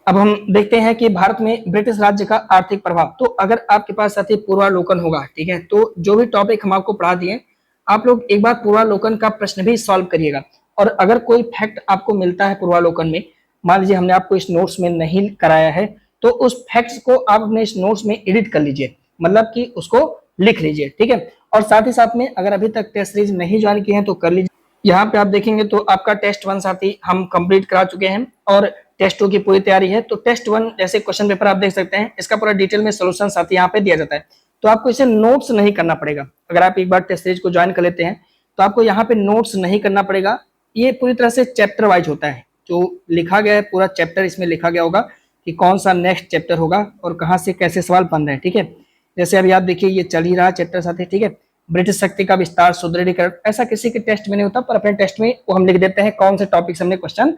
S1: अब हम देखते हैं कि भारत में ब्रिटिश राज्य का आर्थिक प्रभाव। तो अगर आपके पास साथी पूर्वालोकन होगा, ठीक है, तो जो भी टॉपिक हम आपको पढ़ा दिए, आप लोग एक बार पूर्वालोकन का प्रश्न भी सॉल्व करिएगा। और अगर कोई फैक्ट आपको मिलता है पूर्वालोकन में, मान लीजिए हमने आपको इस नोट्स में नहीं कराया है, तो उस फैक्ट्स को आप अपने इस नोट्स में एडिट कर लीजिए, मतलब कि उसको लिख लीजिए। ठीक है, और साथ ही साथ में अगर अभी तक टेस्ट सीरीज नहीं ज्वाइन किए हैं तो कर लीजिए। यहाँ पे आप देखेंगे तो आपका टेस्ट 1 साथी हम कंप्लीट करा चुके हैं और टेस्ट 2 की पूरी तैयारी है। तो टेस्ट 1 जैसे क्वेश्चन पेपर आप देख सकते हैं, इसका पूरा डिटेल में सोल्यूशन साथी यहाँ पे दिया जाता है, तो आपको इसे नोट्स नहीं करना पड़ेगा। अगर आप एक बार टेस्ट सीरीज को ज्वाइन कर लेते हैं तो आपको यहाँ पे नोट्स नहीं करना पड़ेगा। ये पूरी तरह से चैप्टर वाइज होता है, जो लिखा गया है पूरा चैप्टर इसमें लिखा गया होगा कि कौन सा नेक्स्ट चैप्टर होगा और कहाँ से कैसे सवाल बन रहे हैं। ठीक है, जैसे अभी आप देखिए ये चल ही रहा चैप्टर साथी। ठीक है, ब्रिटिश शक्ति का विस्तार, सुदृढ़ीकरण, ऐसा किसी के टेस्ट में नहीं होता, पर अपने टेस्ट में वो हम लिख देते हैं कौन से टॉपिक से हमने क्वेश्चन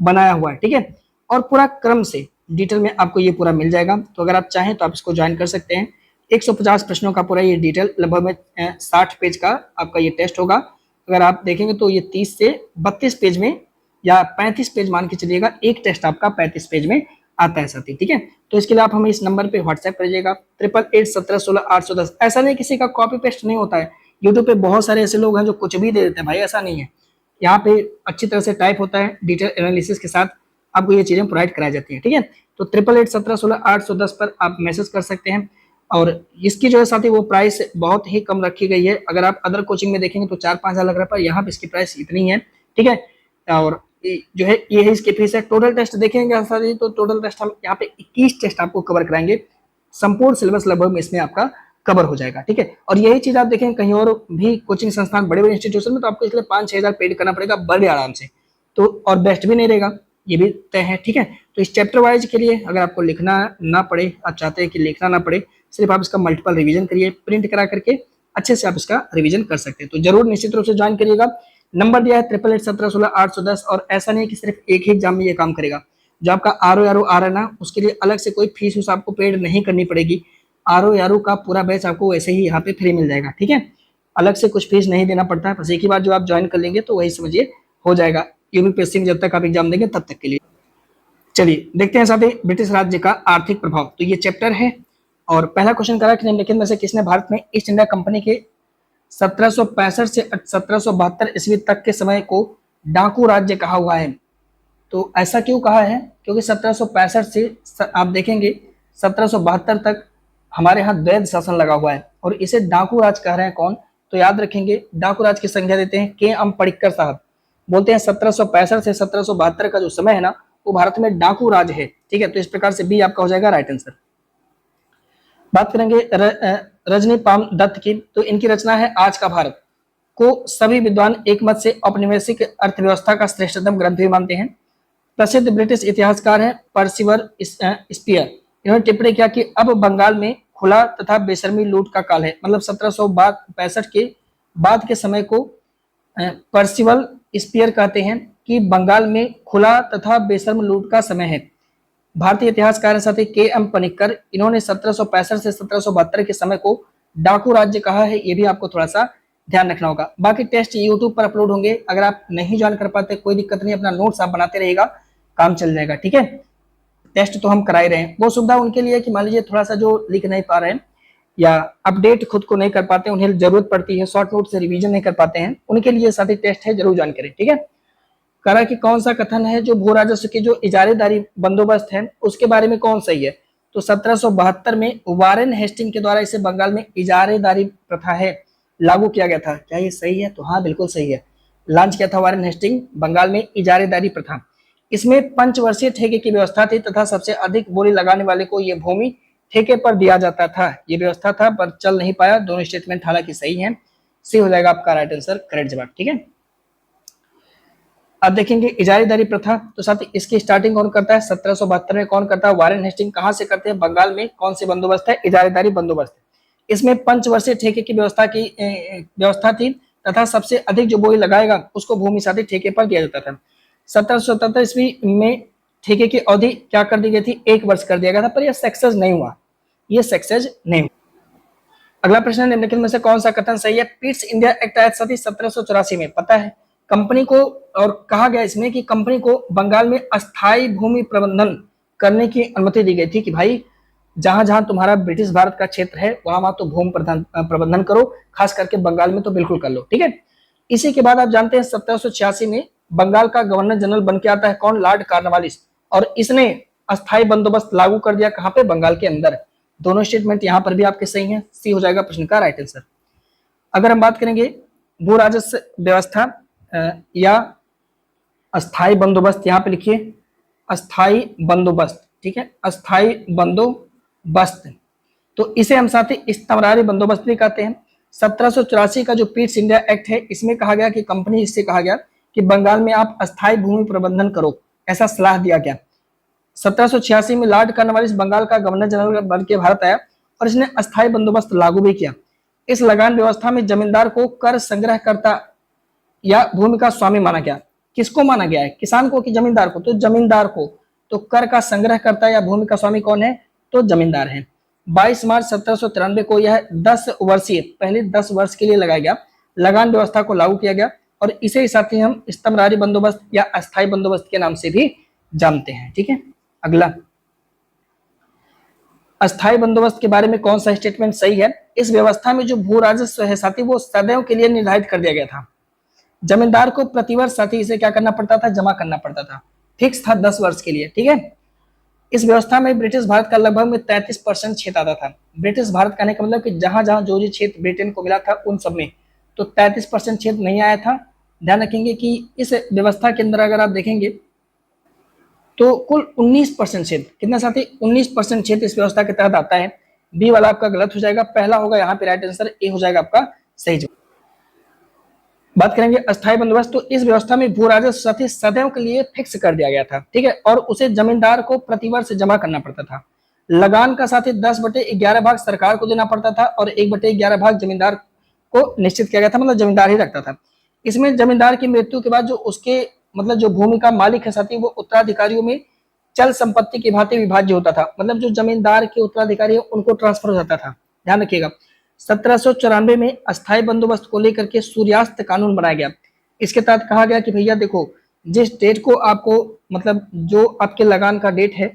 S1: बनाया हुआ है। ठीक है, और पूरा क्रम से डिटेल में आपको ये पूरा मिल जाएगा। तो अगर आप चाहें तो आप इसको ज्वाइन कर सकते हैं। 150 प्रश्नों का पूरा ये डिटेल, लगभग में 60 पेज का आपका ये टेस्ट होगा। अगर आप देखेंगे तो ये 30 से 32 पेज में या 35 पेज मान के चलिएगा, एक टेस्ट आपका 35 पेज में आता है साथी। ठीक है, तो इसके लिए आप हमें इस नंबर पे व्हाट्सएप करिएगा 8881716810। ऐसा नहीं किसी का कॉपी पेस्ट नहीं होता है, यूट्यूब पे बहुत सारे ऐसे लोग हैं जो कुछ भी दे देते हैं भाई, ऐसा नहीं है। यहाँ पे अच्छी तरह से टाइप होता है, डिटेल एनालिसिस के साथ आपको ये चीजें प्रोवाइड कराई जाती है। ठीक है, तो 8881716810 पर आप मैसेज कर सकते हैं। और इसकी जो है साथी वो प्राइस बहुत ही कम रखी गई है। अगर आप अदर कोचिंग में देखेंगे तो 4-5 हजार लग रहा है, पर यहाँ पे इसकी प्राइस इतनी है। ठीक है, और जो है ये है इसकी फीस है। टोटल टेस्ट देखेंगे साथी तो टोटल टेस्ट हम यहाँ पे 21 टेस्ट आपको कवर कराएंगे, संपूर्ण सिलेबस लगभग में इसमें आपका कवर हो जाएगा। ठीक है, और यही चीज आप देखें कहीं और भी कोचिंग संस्थान बड़े बड़े इंस्टीट्यूशन में तो आपको इसके लिए 5-6 हजार पेड करना पड़ेगा बड़े आराम से, तो और बेस्ट भी नहीं रहेगा, ये भी तय है। ठीक है, तो इस चैप्टर वाइज के लिए अगर आपको लिखना ना पड़े, आप चाहते हैं कि लिखना ना पड़े, सिर्फ आप इसका मल्टीपल रिवीजन करिए, प्रिंट करा करके अच्छे से आप इसका रिवीजन कर सकते हैं। तो जरूर निश्चित रूप से ज्वाइन करिएगा। नंबर दिया है 8881716810, और ऐसा नहीं कि सिर्फ एक ही एग्जाम में ये काम करेगा। जो आपका आरओ आ रहा है ना, उसके लिए अलग से कोई फीस उस आपको पेड नहीं करनी पड़ेगी। आरओ का पूरा बैच आपको वैसे ही यहाँ पे फ्री मिल जाएगा। ठीक है, अलग से कुछ फीस नहीं देना पड़ता है, बस एक ही बार जो आप ज्वाइन कर लेंगे तो वही समझिए हो जाएगा। यूपीएससी में जब तक आप एग्जाम देंगे तब तक के लिए। चलिए देखते हैं साथी ब्रिटिश राज्य का आर्थिक प्रभाव, तो ये चैप्टर है। और पहला क्वेश्चन करा कि निम्नलिखित में से किसने भारत में ईस्ट इंडिया कंपनी के 1765 से 1772 ईस्वी तक के समय को डाकू राज्य कहा हुआ है। तो ऐसा क्यों कहा है, क्योंकि 1765 से आप देखेंगे 1772 तक हमारे यहाँ द्वैध शासन लगा हुआ है और इसे डाकू राज कह रहे हैं। कौन, तो याद रखेंगे डाकू राज की संज्ञा देते हैं के.एम. पडिक्कर साहब। बोलते हैं 1765 से 1772 का जो समय है ना, वो भारत में डाकू राज है। ठीक है, तो इस प्रकार से बी आपका हो जाएगा राइट आंसर। बात करेंगे रजनी पाम दत्त की, तो इनकी रचना है आज का भारत, को सभी विद्वान एक मत से औपनिवेशिक अर्थव्यवस्था का श्रेष्ठतम ग्रंथ भी मानते हैं। प्रसिद्ध ब्रिटिश इतिहासकार हैं परसिवर स्पियर, इन्होंने टिप्पणी किया कि अब बंगाल में खुला तथा बेशर्मी लूट का काल है। मतलब 1765 के बाद के समय को परसिवल स्पियर कहते हैं कि बंगाल में खुला तथा बेशर्म लूट का समय है। भारतीय इतिहासकार साथी के.एम. पनिक्कर, इन्होंने 1765 से 1772 के समय को डाकू राज्य कहा है। ये भी आपको थोड़ा सा ध्यान रखना होगा। बाकी टेस्ट यूट्यूब पर अपलोड होंगे, अगर आप नहीं ज्वाइन कर पाते कोई दिक्कत नहीं, अपना नोट्स आप बनाते रहिएगा, काम चल जाएगा। ठीक है, टेस्ट तो हम करा ही रहे हैं, वो सुविधा उनके लिए कि मान लीजिए थोड़ा सा जो लिख नहीं पा रहे हैं या अपडेट खुद को नहीं कर पाते, उन्हें जरूरत पड़ती है, शॉर्ट नोट से रिवीजन नहीं कर पाते हैं, उनके लिए साथी टेस्ट है, जरूर ज्वाइन करें। ठीक है, करा कि कौन सा कथन है जो भू राजस्व की जो इजारेदारी बंदोबस्त है उसके बारे में कौन सही है। तो 1772 में वारेन हेस्टिंग के द्वारा इसे बंगाल में इजारेदारी प्रथा है लागू किया गया था। क्या ये सही है, तो हाँ बिल्कुल सही है। लॉन्च किया था वारेन हेस्टिंग बंगाल में इजारेदारी प्रथा। इसमें 5 वर्षीय ठेके की व्यवस्था थी तथा सबसे अधिक बोली लगाने वाले को यह भूमि ठेके पर दिया जाता था। ये व्यवस्था था पर चल नहीं पाया। दोनों स्टेटमेंट हालांकि सही है, सी हो जाएगा आपका राइट आंसर, करेक्ट जवाब। ठीक है, अब देखेंगे इजारेदारी प्रथा, तो साथ ही इसकी स्टार्टिंग कौन करता है? 1772 में कौन करता है? Warren Hasting. कहां से करते हैं? बंगाल में। कौन सी बंदोबस्त है? इजारेदारी बंदोबस्त। इसमें पंचवर्षीय ठेके की व्यवस्था थी तथा सबसे अधिक जो बोली लगाएगा उसको भूमि साथी ठेके पर दिया जाता था। 1777 ईस्वी में ठेके की अवधि क्या कर दी गई थी? 1 वर्ष कर दिया गया था, पर यह सक्सेस नहीं हुआ, ये सक्सेस नहीं हुआ। अगला प्रश्न, निम्नलिखित में से कौन सा कथन सही है? पीट्स इंडिया एक्ट आया था 1784 में, पता है। कंपनी को, और कहा गया इसमें कि कंपनी को बंगाल में अस्थायी भूमि प्रबंधन करने की अनुमति दी गई थी कि भाई जहां जहां तुम्हारा ब्रिटिश भारत का क्षेत्र है वहां वहां तो भूमि प्रबंधन करो, खास करके बंगाल में तो बिल्कुल कर लो, ठीक है। इसी के बाद आप जानते हैं 1786 में बंगाल का गवर्नर जनरल बन के आता है कौन? Lord Cornwallis. और इसने अस्थायी बंदोबस्त लागू कर दिया, कहां पे? बंगाल के अंदर। दोनों स्टेटमेंट यहां पर भी आपके सही हैं, सी हो जाएगा प्रश्न का राइट आंसर। अगर हम बात करेंगे भू राजस्व व्यवस्था या अस्थायी बंदोबस्त, यहां पे लिखिए अस्थायी बंदोबस्त, ठीक है, अस्थायी बंदोबस्त। तो इसे हम साथ ही इस्तमरारी बंदोबस्त भी कहते हैं। 1784 का जो पीट्स इंडिया एक्ट है इसमें कहा गया कि कंपनी, इससे कहा गया कि बंगाल में आप अस्थायी भूमि प्रबंधन करो, ऐसा सलाह दिया गया। 1786 में लॉर्ड कॉर्नवालिस बंगाल का गवर्नर जनरल बन के भारत आया और इसने अस्थायी बंदोबस्त लागू भी किया। इस लगान व्यवस्था में जमींदार को कर संग्रह करता या भूमि का स्वामी माना गया। किसको माना गया है? किसान को कि जमींदार को? तो जमींदार को। तो कर का संग्रह करता या भूमि का स्वामी कौन है? तो जमींदार है। 22 मार्च 1793 को यह 10 वर्षीय, पहले 10 वर्ष के लिए लगाया गया लगान व्यवस्था को लागू किया गया और इसे ही साथ ही हम इस्तमरारी बंदोबस्त या अस्थायी बंदोबस्त के नाम से भी जानते हैं, ठीक है। अगला, अस्थायी बंदोबस्त के बारे में कौन सा स्टेटमेंट सही है? इस व्यवस्था में जो भू राजस्व है साथी वो सदैव के लिए निर्धारित कर दिया गया था। जमींदार को प्रतिवर्ष साथी इसे क्या करना पड़ता था? जमा करना पड़ता था। फिक्स था 10 वर्ष के लिए, ठीक है। इस व्यवस्था में ब्रिटिश भारत का लगभग में 33% क्षेत्र आता था। ब्रिटिश भारत कहने का मतलब कि जहां जहां जो क्षेत्र ब्रिटेन को मिला था उन सब में, तो 33% क्षेत्र नहीं आया था। ध्यान रखेंगे कि इस व्यवस्था के अंदर अगर आप देखेंगे तो कुल 19% क्षेत्र, कितना साथी? 19% क्षेत्र इस व्यवस्था के तहत आता है। बी वाला आपका गलत हो जाएगा, पहला होगा यहाँ पे राइट आंसर, ए हो जाएगा आपका सही जवाब। बात करेंगे अस्थायी बंदोबस्त, तो इस व्यवस्था में भू राजस्व साथी सदैव के लिए फिक्स कर दिया गया था, ठीक है, और उसे जमींदार को प्रतिवर्ष जमा करना पड़ता था। लगान का साथी 10/11 भाग सरकार को देना पड़ता था और 1/11 भाग जमींदार को निश्चित किया गया था, मतलब जमींदार ही रखता था। इसमें जमींदार की मृत्यु के बाद जो उसके मतलब जो भूमि का मालिक है साथी वो उत्तराधिकारियों में चल संपत्ति की भांति विभाज्य होता था, मतलब जो जमींदार के उत्तराधिकारी है उनको ट्रांसफर हो जाता था। ध्यान रखिएगा। 1794 में अस्थायी बंदोबस्त को लेकर के सूर्यास्त कानून बनाया गया। इसके तहत कहा गया कि भैया देखो, जिस डेट को आपको मतलब जो आपके लगान का डेट है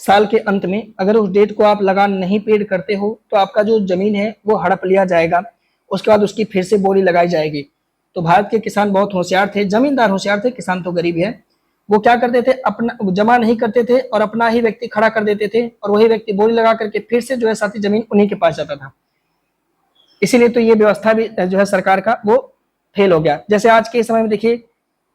S1: साल के अंत में, अगर उस डेट को आप लगान नहीं पेड करते हो तो आपका जो जमीन है वो हड़प लिया जाएगा, उसके बाद उसकी फिर से बोली लगाई जाएगी। तो भारत के किसान बहुत होशियार थे, जमींदार होशियार थे, किसान तो गरीब है। वो क्या करते थे? अपना जमा नहीं करते थे और अपना ही व्यक्ति खड़ा कर देते थे और वही व्यक्ति बोली लगा करके फिर से जो है साथी जमीन उन्हीं के पास जाता था। इसीलिए तो ये व्यवस्था भी जो है सरकार का वो फेल हो गया। जैसे आज के समय में देखिए,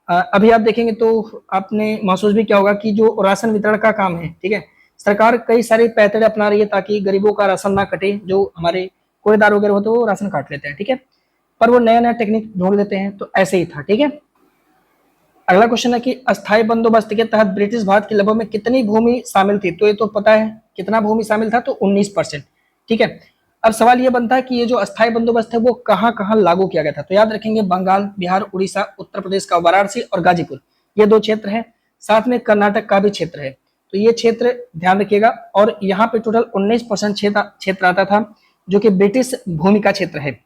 S1: अभी आप देखेंगे तो आपने महसूस भी किया होगा कि जो राशन वितरण का काम है, ठीक है, सरकार कई सारे पैतरे अपना रही है ताकि गरीबों का राशन ना कटे। जो हमारे कोयेदार वगैरह होते हैं वो राशन काट लेते हैं, ठीक है, पर वो नया नया टेक्निक ढूंढ लेते हैं, तो ऐसे ही था, ठीक है। अगला क्वेश्चन है कि अस्थायी बंदोबस्त के तहत ब्रिटिश भारत के लगभग में कितनी भूमि शामिल थी? तो ये तो पता है कितना भूमि शामिल था, तो 19%, ठीक है। अब सवाल ये बनता है कि ये जो अस्थायी बंदोबस्त है वो कहां कहां लागू किया गया था? तो याद रखेंगे बंगाल, बिहार, उड़ीसा, उत्तर प्रदेश का वाराणसी और गाजीपुर, ये 2 क्षेत्र हैं। साथ में कर्नाटक का भी क्षेत्र है, तो ये क्षेत्र ध्यान रखिएगा। और यहाँ पे टोटल 19% क्षेत्र आता था जो कि ब्रिटिश भूमि का क्षेत्र है।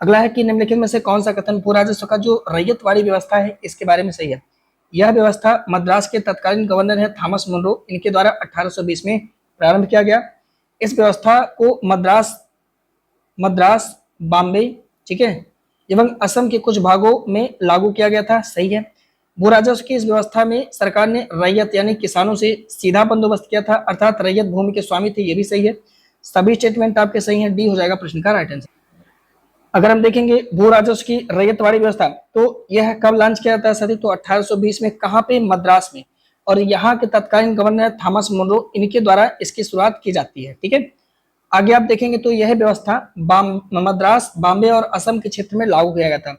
S1: अगला है कि निम्नलिखित में से कौन सा कथन भू राजस्व का जो रैयतवाड़ी व्यवस्था है इसके बारे में सही है? यह व्यवस्था मद्रास के तत्कालीन गवर्नर है थॉमस मुनरो, इनके द्वारा 1820 में प्रारंभ किया गया। इस व्यवस्था को मद्रास, बॉम्बे, ठीक है, एवं असम के कुछ भागों में लागू किया गया था, सही है। भू राजस्व की इस व्यवस्था में सरकार ने रैयत यानी किसानों से सीधा बंदोबस्त किया था, अर्थात रैयत भूमि के स्वामी थे, ये भी सही है। सभी स्टेटमेंट आपके सही हैं, डी हो जाएगा प्रश्न का राइट आंसर। अगर हम देखेंगे भू राजस्व की रैयतवाड़ी व्यवस्था, तो यह कब लॉन्च किया जाता है साथी? तो 1820 में, कहां पे? मद्रास में, और यहाँ के तत्कालीन गवर्नर थॉमस मुनरो, इनके द्वारा इसकी शुरुआत की जाती है, ठीक है। आगे आप देखेंगे तो यह व्यवस्था मद्रास, बॉम्बे और असम के क्षेत्र में लागू किया गया था।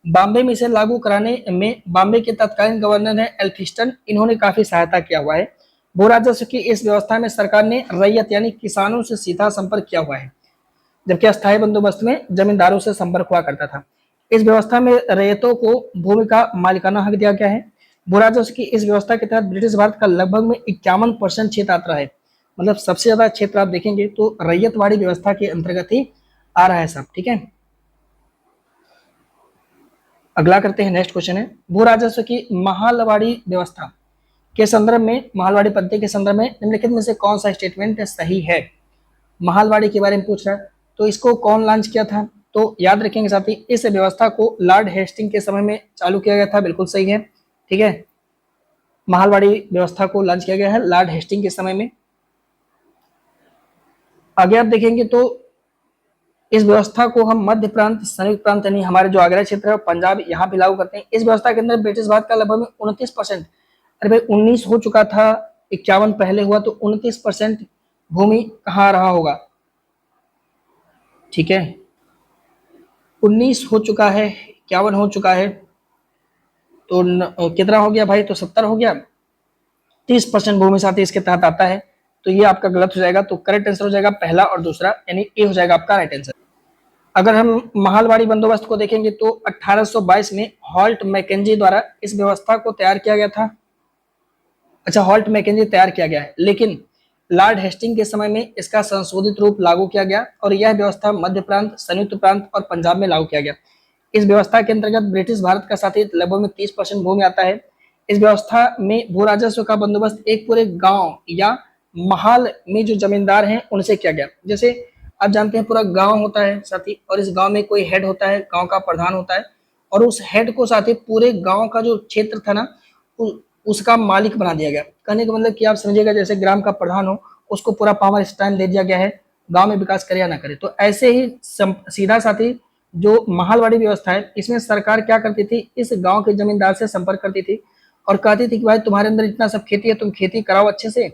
S1: बॉम्बे में इसे लागू कराने में बॉम्बे के तत्कालीन गवर्नर है एल्फिस्टन, इन्होंने काफी सहायता किया हुआ है। भू राजस्व की इस व्यवस्था में सरकार ने रैयत यानी किसानों से सीधा संपर्क किया हुआ है, जबकि अस्थायी बंदोबस्त में जमींदारों से संपर्क हुआ करता था। इस व्यवस्था में रैयतों को भूमि का मालिकाना हक दिया गया है। भू राजस्व की इस व्यवस्था के तहत ब्रिटिश भारत का लगभग में 51% क्षेत्र आता है। मतलब सबसे ज्यादा क्षेत्र आप देखेंगे तो रैयतवाड़ी व्यवस्था के अंतर्गत ही आ रहा है सब। ठीक है, अगला करते हैं। नेक्स्ट क्वेश्चन है, भू राजस्व की महालवाड़ी व्यवस्था के संदर्भ में, महालवाड़ी पद्धति के संदर्भ में निम्नलिखित में से कौन सा स्टेटमेंट सही है। महालवाड़ी के बारे में पूछ रहा है, तो इसको कौन लॉन्च किया था, तो याद रखेंगे साथी, इस व्यवस्था को लॉर्ड हेस्टिंग के समय में चालू किया गया था। बिल्कुल सही है। ठीक है, महालवाड़ी व्यवस्था को लॉन्च किया गया है लॉर्ड हेस्टिंग के समय में। आगे आप देखेंगे तो इस व्यवस्था को हम मध्य प्रांत, संयुक्त प्रांत यानी हमारे जो आगरा क्षेत्र है पंजाब, यहाँ पे लागू करते हैं। इस व्यवस्था के अंदर ब्रिटिश भारत का लगभग 29%, अरे भाई 19 हो चुका था, 51 पहले हुआ, तो 29% भूमि कहाँ रहा होगा। ठीक है, 19 हो चुका है, 51 हो चुका है, तो कितना हो गया भाई, तो 70 हो गया। 30% भूमि साथी इसके तहत आता है, तो ये आपका गलत हो जाएगा। तो करेक्ट आंसर हो जाएगा पहला और दूसरा, यानी ए हो जाएगा आपका राइट आंसर। अगर हम महालवाड़ी बंदोबस्त को देखेंगे तो 1822 में हॉल्ट मैकेंजी द्वारा इस व्यवस्था को तैयार किया गया था। अच्छा, हॉल्ट मैकेंजी तैयार किया गया है, लेकिन लॉर्ड हेस्टिंग के समय में इसका संशोधित रूप लागू किया गया और यह व्यवस्था मध्य प्रांत, संयुक्त प्रांत और पंजाब में लागू किया गया। इस व्यवस्था के अंतर्गत ब्रिटिश भारत का साथ ही लगभग में 30% भूमि आता है। इस व्यवस्था में भू राजस्व का बंदोबस्त एक पूरे गांव या महल में जो जमींदार हैं उनसे किया गया। जैसे आप जानते हैं पूरा गांव होता है साथी, और इस गांव में कोई हेड होता है, गांव का प्रधान होता है, और उस हेड को साथी पूरे गांव का जो क्षेत्र था ना उसका मालिक बना दिया गया। कहने का मतलब कि आप समझिएगा जैसे ग्राम का प्रधान हो, उसको पूरा पावर इस टाइम दे दिया गया है, गांव में विकास करे या ना करे। तो ऐसे ही सीधा साथी जो महलवाड़ी व्यवस्था है, इसमें सरकार क्या करती थी, इस गांव के जमींदार से संपर्क करती थी और कहती थी कि भाई तुम्हारे अंदर इतना सब खेती है, तुम खेती कराओ अच्छे से,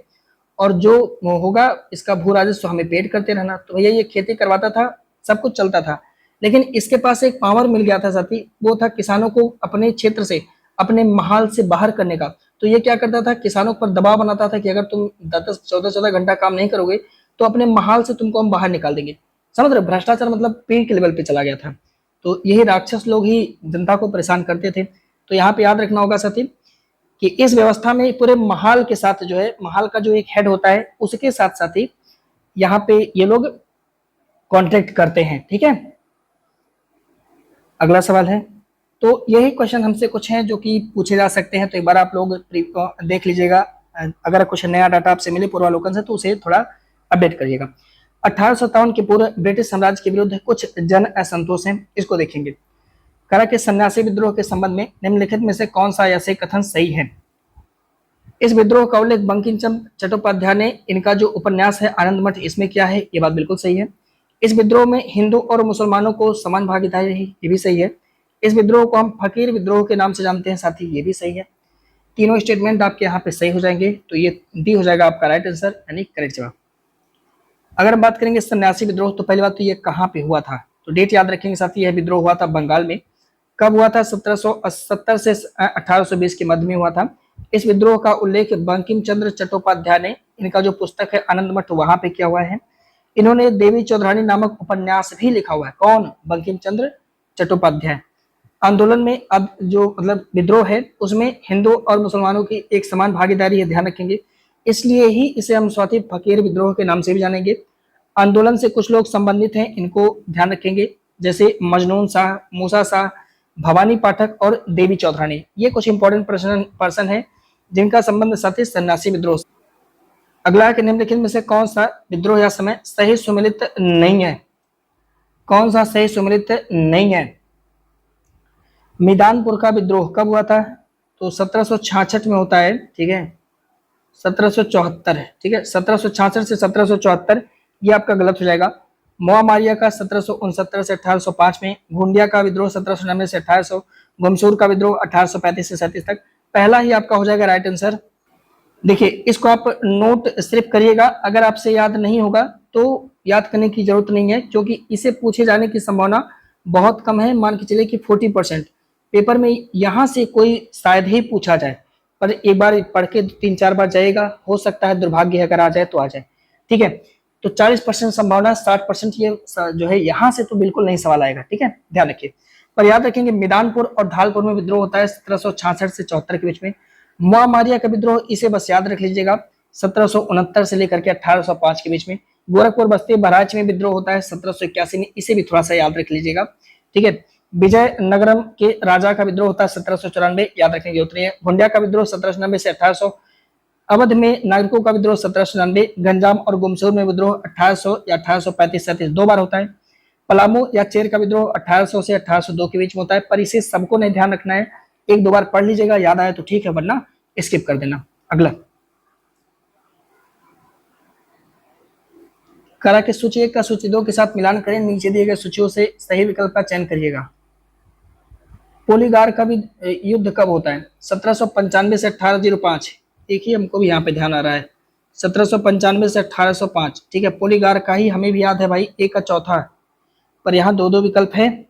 S1: और जो होगा इसका भू राजस्व हमें पेड करते रहना। तो भैया ये खेती करवाता था, सब कुछ चलता था, लेकिन इसके पास एक पावर मिल गया था साथी, वो था किसानों को अपने क्षेत्र से, अपने महल से बाहर करने का। तो ये क्या करता था, किसानों पर दबाव बनाता था कि अगर तुम 10 14 घंटा काम नहीं करोगे तो अपने महल से तुमको हम बाहर निकाल देंगे। समझ रहे, भ्रष्टाचार मतलब पीक लेवल पे चला गया था। तो यही राक्षस लोग ही जनता को परेशान करते थे। तो यहाँ पे याद रखना होगा साथी कि इस व्यवस्था में पूरे महल के साथ जो है, महल का जो एक हेड होता है उसके साथ साथ ही यहाँ पे ये लोग कॉन्ट्रैक्ट करते हैं। ठीक है, अगला सवाल है, तो यही क्वेश्चन हमसे कुछ हैं जो कि पूछे जा सकते हैं, तो एक बार आप लोग देख लीजिएगा। अगर कुछ नया डाटा आपसे मिले पूर्वालोकन से तो उसे थोड़ा अपडेट करिएगा। 1857 के पूर्व ब्रिटिश साम्राज्य के विरुद्ध कुछ जन असंतोष है, इसको देखेंगे। करा के सन्यासी विद्रोह के संबंध में निम्नलिखित में से कौन सा ऐसे कथन सही है। इस विद्रोह का उल्लेख बंकिम चंद्र चट्टोपाध्याय ने इनका जो उपन्यास है आनंद मठ, इसमें किया है, ये बात बिल्कुल सही है। इस विद्रोह में हिंदू और मुसलमानों को समान भागीदारी रही, ये भी सही है। इस विद्रोह को हम फकीर विद्रोह के नाम से जानते हैं साथी, ये भी सही है। तीनों स्टेटमेंट आपके यहाँ पे सही हो जाएंगे, तो ये डी हो जाएगा आपका राइट आंसर, यानी करेक्ट जवाब। अगर हम बात करेंगे सन्यासी विद्रोह, तो पहली बात तो ये कहाँ पे हुआ था, तो डेट याद रखेंगे साथी, यह विद्रोह हुआ था बंगाल में। कब हुआ था, 1770 से 1820 के मध्य में हुआ था। इस विद्रोह का उल्लेख बंकिम चंद्र चट्टोपाध्याय ने इनका जो पुस्तक है आनंद मठ, वहां पे किया हुआ है। इन्होंने देवी चौधरानी नामक उपन्यास भी लिखा हुआ है। कौन, बंकिम चंद्र चट्टोपाध्याय। आंदोलन में अब जो मतलब विद्रोह है उसमें हिंदू और मुसलमानों की एक समान भागीदारी है, ध्यान रखेंगे, इसलिए ही इसे हम स्वाति फकीर विद्रोह के नाम से भी जानेंगे। आंदोलन से कुछ लोग संबंधित हैं, इनको ध्यान रखेंगे, जैसे मजनून शाह, मूसा शाह, भवानी पाठक और देवी चौधरानी। ये कुछ इंपॉर्टेंट पर्सन है जिनका संबंध सत्य सन्यासी विद्रोह। अगला है कि निम्नलिखित में से कौन सा विद्रोह या समय सही सुमिलित नहीं है। कौन सा सही सुमिलित नहीं है। मैदानपुर का विद्रोह कब हुआ था, तो 1766 में होता है। ठीक है, 1774, ठीक है, 1766 से 1774, ये आपका गलत हो जाएगा। मोआमारिया का 1769 से 1805 में, घुंडिया का विद्रोह 1799 से 1800, गमसूर का विद्रोह 1835 से 37 तक। पहला ही आपका हो जाएगा राइट आंसर। देखिए इसको आप नोट सिर्फ करिएगा, अगर आपसे याद नहीं होगा तो याद करने की जरूरत नहीं है, क्योंकि इसे पूछे जाने की संभावना बहुत कम है। मान के चलिए कि 40%, पेपर में यहाँ से कोई शायद ही पूछा जाए, पर एक बार पढ़ के 3-4 बार जाएगा, हो सकता है दुर्भाग्य अगर आ जाए तो आ जाए। ठीक है, तो 40% संभावना, 60% ये जो है यहाँ से तो बिल्कुल नहीं सवाल आएगा। ठीक है, ध्यान रखिए। पर याद रखेंगे मैदानपुर और ढालपुर में विद्रोह होता है 1766 से 74 के बीच में। मुआमारिया का विद्रोह, इसे बस याद रख लीजिएगा, 1769 से लेकर के 1805 के बीच में। गोरखपुर बस्ती बहराइच में विद्रोह होता है 1781 में, इसे भी थोड़ा सा याद रख लीजिएगा। ठीक है, विजयनगरम के राजा का विद्रोह होता है 1794, याद रखने की जरूरत नहीं है। गोंडिया का विद्रोह 1799 से 1800। अवध में नागरिकों का विद्रोह 1799। गंजाम और गुमसूर में विद्रोह 1800 या 1835-37 दो बार होता है। पलामू या चेर का विद्रोह 1800 से 1802 के बीच में होता है, पर इसे सबको नहीं ध्यान रखना है, एक दो बार पढ़ लीजिएगा, याद आया तो ठीक है, वरना स्किप कर देना। अगला, करा के सूची 1 का सूची 2 के साथ मिलान करें, नीचे दिए गए सूचियों से सही विकल्प का चयन करिएगा। पोलीगार का भी युद्ध कब होता है? 1795 से 1805। देखिए हमको भी यहाँ पे ध्यान आ रहा है, 1795 से 1805। ठीक है, पोलीगार का ही हमें भी याद है भाई, 1 का चौथा, पर यहाँ दो दो विकल्प है।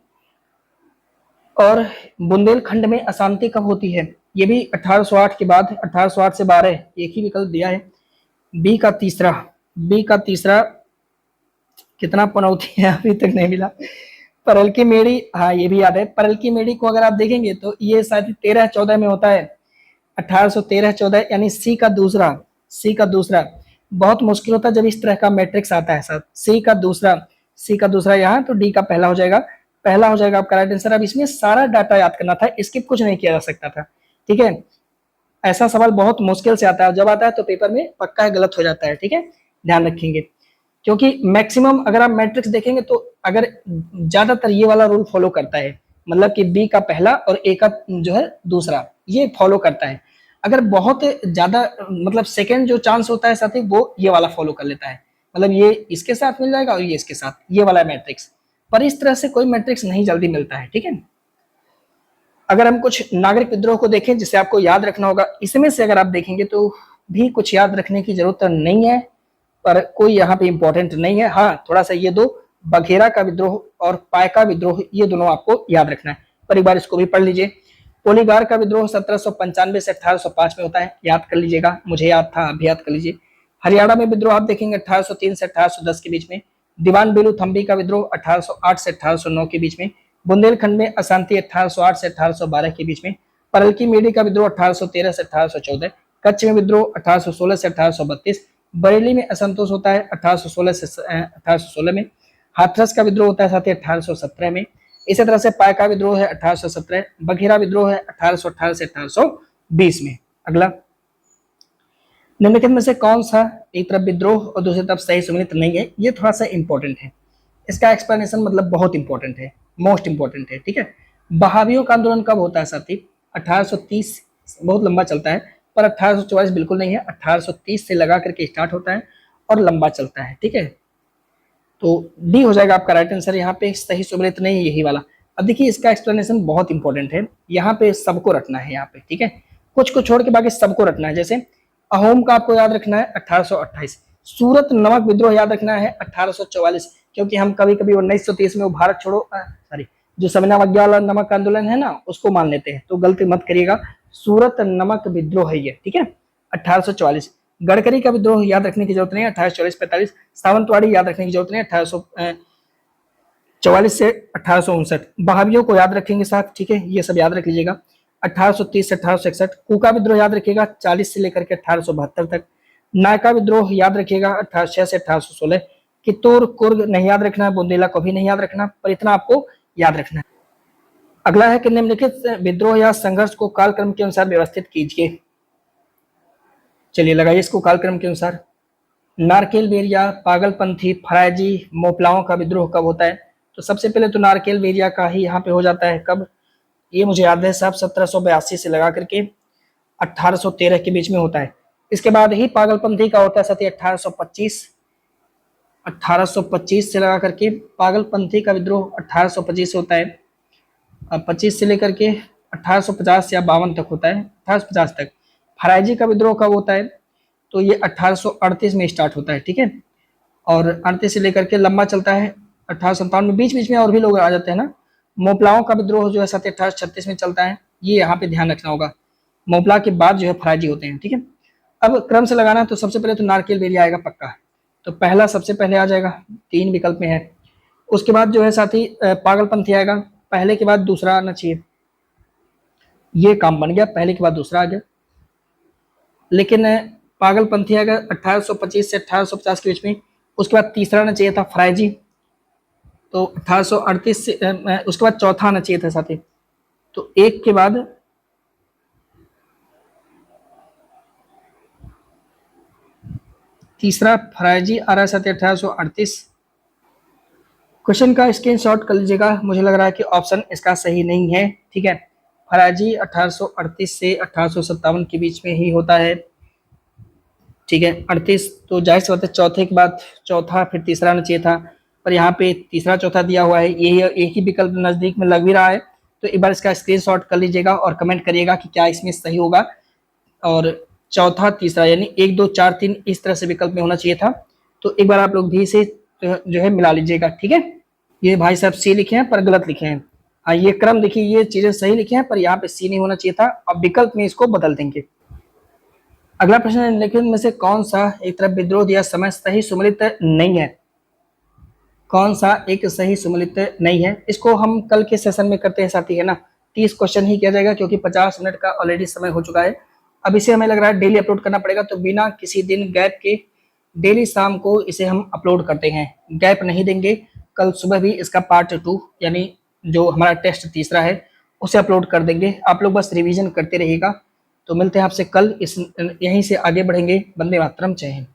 S1: और बुंदेलखंड में अशांति कब होती है? ये भी 1808 के बाद, 1808 से 12, एक ही विकल्प दिया है। बी का तीसरा कितना पनौती है, अभी तक नहीं मिला। परल की मेड़ी, हाँ ये भी याद है। परल की मेड़ी को अगर आप देखेंगे तो ये शायद 13-14 में होता है, 1813-14, यानी सी का दूसरा। बहुत मुश्किल होता है जब इस तरह का मैट्रिक्स आता है साथ। सी का दूसरा यहाँ, तो डी का पहला हो जाएगा आपका राइट आंसर। अब इसमें सारा डाटा याद करना था, स्किप कुछ नहीं किया जा सकता था। ठीक है, ऐसा सवाल बहुत मुश्किल से आता है, जब आता है तो पेपर में पक्का गलत हो जाता है। ठीक है, ध्यान रखेंगे, क्योंकि मैक्सिमम अगर आप मैट्रिक्स देखेंगे तो अगर ज्यादातर ये वाला रूल फॉलो करता है, मतलब कि बी का पहला और ए का जो है दूसरा, ये फॉलो करता है। अगर बहुत ज्यादा मतलब सेकंड जो चांस होता है साथी, वो ये वाला फॉलो कर लेता है, मतलब ये इसके साथ मिल जाएगा और ये इसके साथ, ये वाला मैट्रिक्स। पर इस तरह से कोई मैट्रिक्स नहीं जल्दी मिलता है। ठीक है, अगर हम कुछ नागरिक विद्रोह को देखें जिसे आपको याद रखना होगा, इसमें से अगर आप देखेंगे तो भी कुछ याद रखने की जरूरत नहीं है, पर कोई यहाँ पे इंपॉर्टेंट नहीं है। हाँ, थोड़ा सा ये दो, बघेरा का विद्रोह और पायका विद्रोह, ये दोनों आपको याद रखना है, पर एक बार इसको भी पढ़ लीजिए। पोलीगार का विद्रोह 1795 से 1805 में होता है, याद कर लीजिएगा, मुझे याद था, अभी याद कर लीजिए। हरियाणा में विद्रोह आप देखेंगे 1803 से 1810 के बीच में। दीवान बेलू थम्बी का विद्रोह 1808 से 1809 के बीच में। बुंदेलखंड में अशांति 1808 से 1812 के बीच में। परल की मेडी का विद्रोह 1813 से 1814। कच्छ में विद्रोह 1816 से 1832। बरेली में असंतोष होता है 1816 से 1816 में। हाथरस का विद्रोह होता है साथ ही 1817 में। इसी तरह से पाय का विद्रोह है 1817। बघेरा विद्रोह है 1818 से 1820 में। अगला, निम्नलिखित में से कौन सा एक तरफ विद्रोह और दूसरी तरफ सही सम्मिलित नहीं है? ये थोड़ा सा इंपॉर्टेंट है, इसका एक्सप्लेनेशन मतलब बहुत इंपॉर्टेंट है, मोस्ट इंपॉर्टेंट है। ठीक है, बहावियों का आंदोलन कब होता है साथी? 1830, बहुत लंबा चलता है, पर 1844 बिल्कुल नहीं है, 1830 से लगा करके स्टार्ट होता है और लंबा चलता है। ठीक है, तो डी हो जाएगा आपका राइट आंसर, यहाँ पे सही सम्मिलित नहीं है यही वाला। अब देखिए इसका एक्सप्लेनेशन बहुत इंपॉर्टेंट है, यहाँ पे सबको रखना है यहाँ पे। ठीक है, कुछ को छोड़ के बाकी सबको रखना है। जैसे अहोम का आपको याद रखना है 1828। सूरत नमक विद्रोह याद रखना है 1844, क्योंकि हम कभी कभी 1930 में वो भारत छोड़ो सॉरी जो समन्वय वाला नमक आंदोलन है ना, उसको मान लेते हैं, तो गलती मत करिएगा। सूरत नमक विद्रोह है ये। ठीक है, 1844। गडकरी का विद्रोह याद रखने की जरूरत नहीं है, 1844-45। सावंतवाड़ी याद रखने की जरूरत नहीं है, 1844 से 1859। बहावियों को याद रखेंगे साथ। ठीक है, ये सब याद रख लीजिएगा। 1830 से 1861। कुका विद्रोह याद रखिएगा 40 से लेकर के 1872 तक। नायका विद्रोह याद रखिएगा 1806 से 1816। कित्तूर कुर्ग नहीं याद रखना है, बुंदेला को भी नहीं याद रखना, पर इतना आपको याद रखना है। अगला है कि निम्नलिखित विद्रोह या संघर्ष को कालक्रम के अनुसार व्यवस्थित कीजिए। चलिए लगाइए इसको कालक्रम के अनुसार। नारकेल बेरिया, पागलपंथी, फरायजी, मोपलाओं का विद्रोह कब होता है? तो सबसे पहले तो नारकेल बेरिया का ही यहाँ पे हो जाता है कब, ये मुझे याद है साहब, 1782 से लगा करके 1813 के बीच में होता है। इसके बाद ही पागलपंथी का होता है साथी 1825 से लगा करके पागलपंथी का विद्रोह 1825 होता है। 25 से लेकर के 1850 या 52 तक होता है, 1850 तक। फरायजी का विद्रोह कब होता है? तो ये 1838 में स्टार्ट होता है। ठीक है, और 38 से लेकर के लंबा चलता है 1857 में, बीच बीच में और भी लोग आ जाते हैं ना, मोपलाओं का विद्रोह जो है साथी 1836 में चलता है, ये यहाँ पे ध्यान रखना होगा। मोपला के बाद जो है फराजी होते हैं, ठीक है। अब क्रम से लगाना, तो सबसे पहले तो नारकेल बेरी आएगा पक्का, तो पहला सबसे पहले आ जाएगा, 3 विकल्प में है। उसके बाद जो है साथी पागलपंथी आएगा, पहले के बाद दूसरा आना चाहिए, ये काम बन गया, पहले के बाद दूसरा आ गया। लेकिन पागलपंथी आएगा 1825 से 1850 के बीच में। उसके बाद तीसरा आना चाहिए था फरायजी, तो 1838 से उसके बाद चौथा आना चाहिए था साथी, तो एक के बाद तीसरा फरायजी आ रहा है साथी 1838। क्वेश्चन का स्क्रीनशॉट कर लीजिएगा, मुझे लग रहा है कि ऑप्शन इसका सही नहीं है, ठीक है। फराजी 1838 से 1857 के बीच में ही होता है, ठीक है। 38 तो जाहिर सी बात है, चौथे के बाद चौथा फिर तीसरा आना चाहिए था, पर यहाँ पे तीसरा चौथा दिया हुआ है, यही एक ही विकल्प नजदीक में लग भी रहा है। तो एक बार इसका स्क्रीनशॉट कर लीजिएगा और कमेंट करिएगा कि क्या इसमें सही होगा। और चौथा तीसरा यानी 1 2 4 3 इस तरह से विकल्प में होना चाहिए था, तो एक बार आप लोग भी इसे जो है मिला लीजिएगा, ठीक है। ये भाई साहब सी लिखे हैं पर गलत लिखे हैं। हाँ, ये क्रम देखिए, ये चीजें सही लिखे हैं पर यहाँ पे सी नहीं होना चाहिए था, अब विकल्प में इसको बदल देंगे। अगला प्रश्न है, निम्नलिखित में से कौन सा एक तरफ विद्रोह दिया समय सही सुमेलित नहीं है? कौन सा एक सही सुमेलित नहीं है? इसको हम कल के सेशन में करते हैं साथी, है ना। 30 क्वेश्चन ही किया जाएगा क्योंकि 50 मिनट का ऑलरेडी समय हो चुका है। अब इसे हमें लग रहा है डेली अपलोड करना पड़ेगा, तो बिना किसी दिन गैप के डेली शाम को इसे हम अपलोड करते हैं, गैप नहीं देंगे। कल सुबह भी इसका पार्ट 2 यानी जो हमारा टेस्ट तीसरा है उसे अपलोड कर देंगे, आप लोग बस रिवीजन करते रहिएगा। तो मिलते हैं आपसे कल, इस यहीं से आगे बढ़ेंगे। वंदे मातरम, जय हिंद।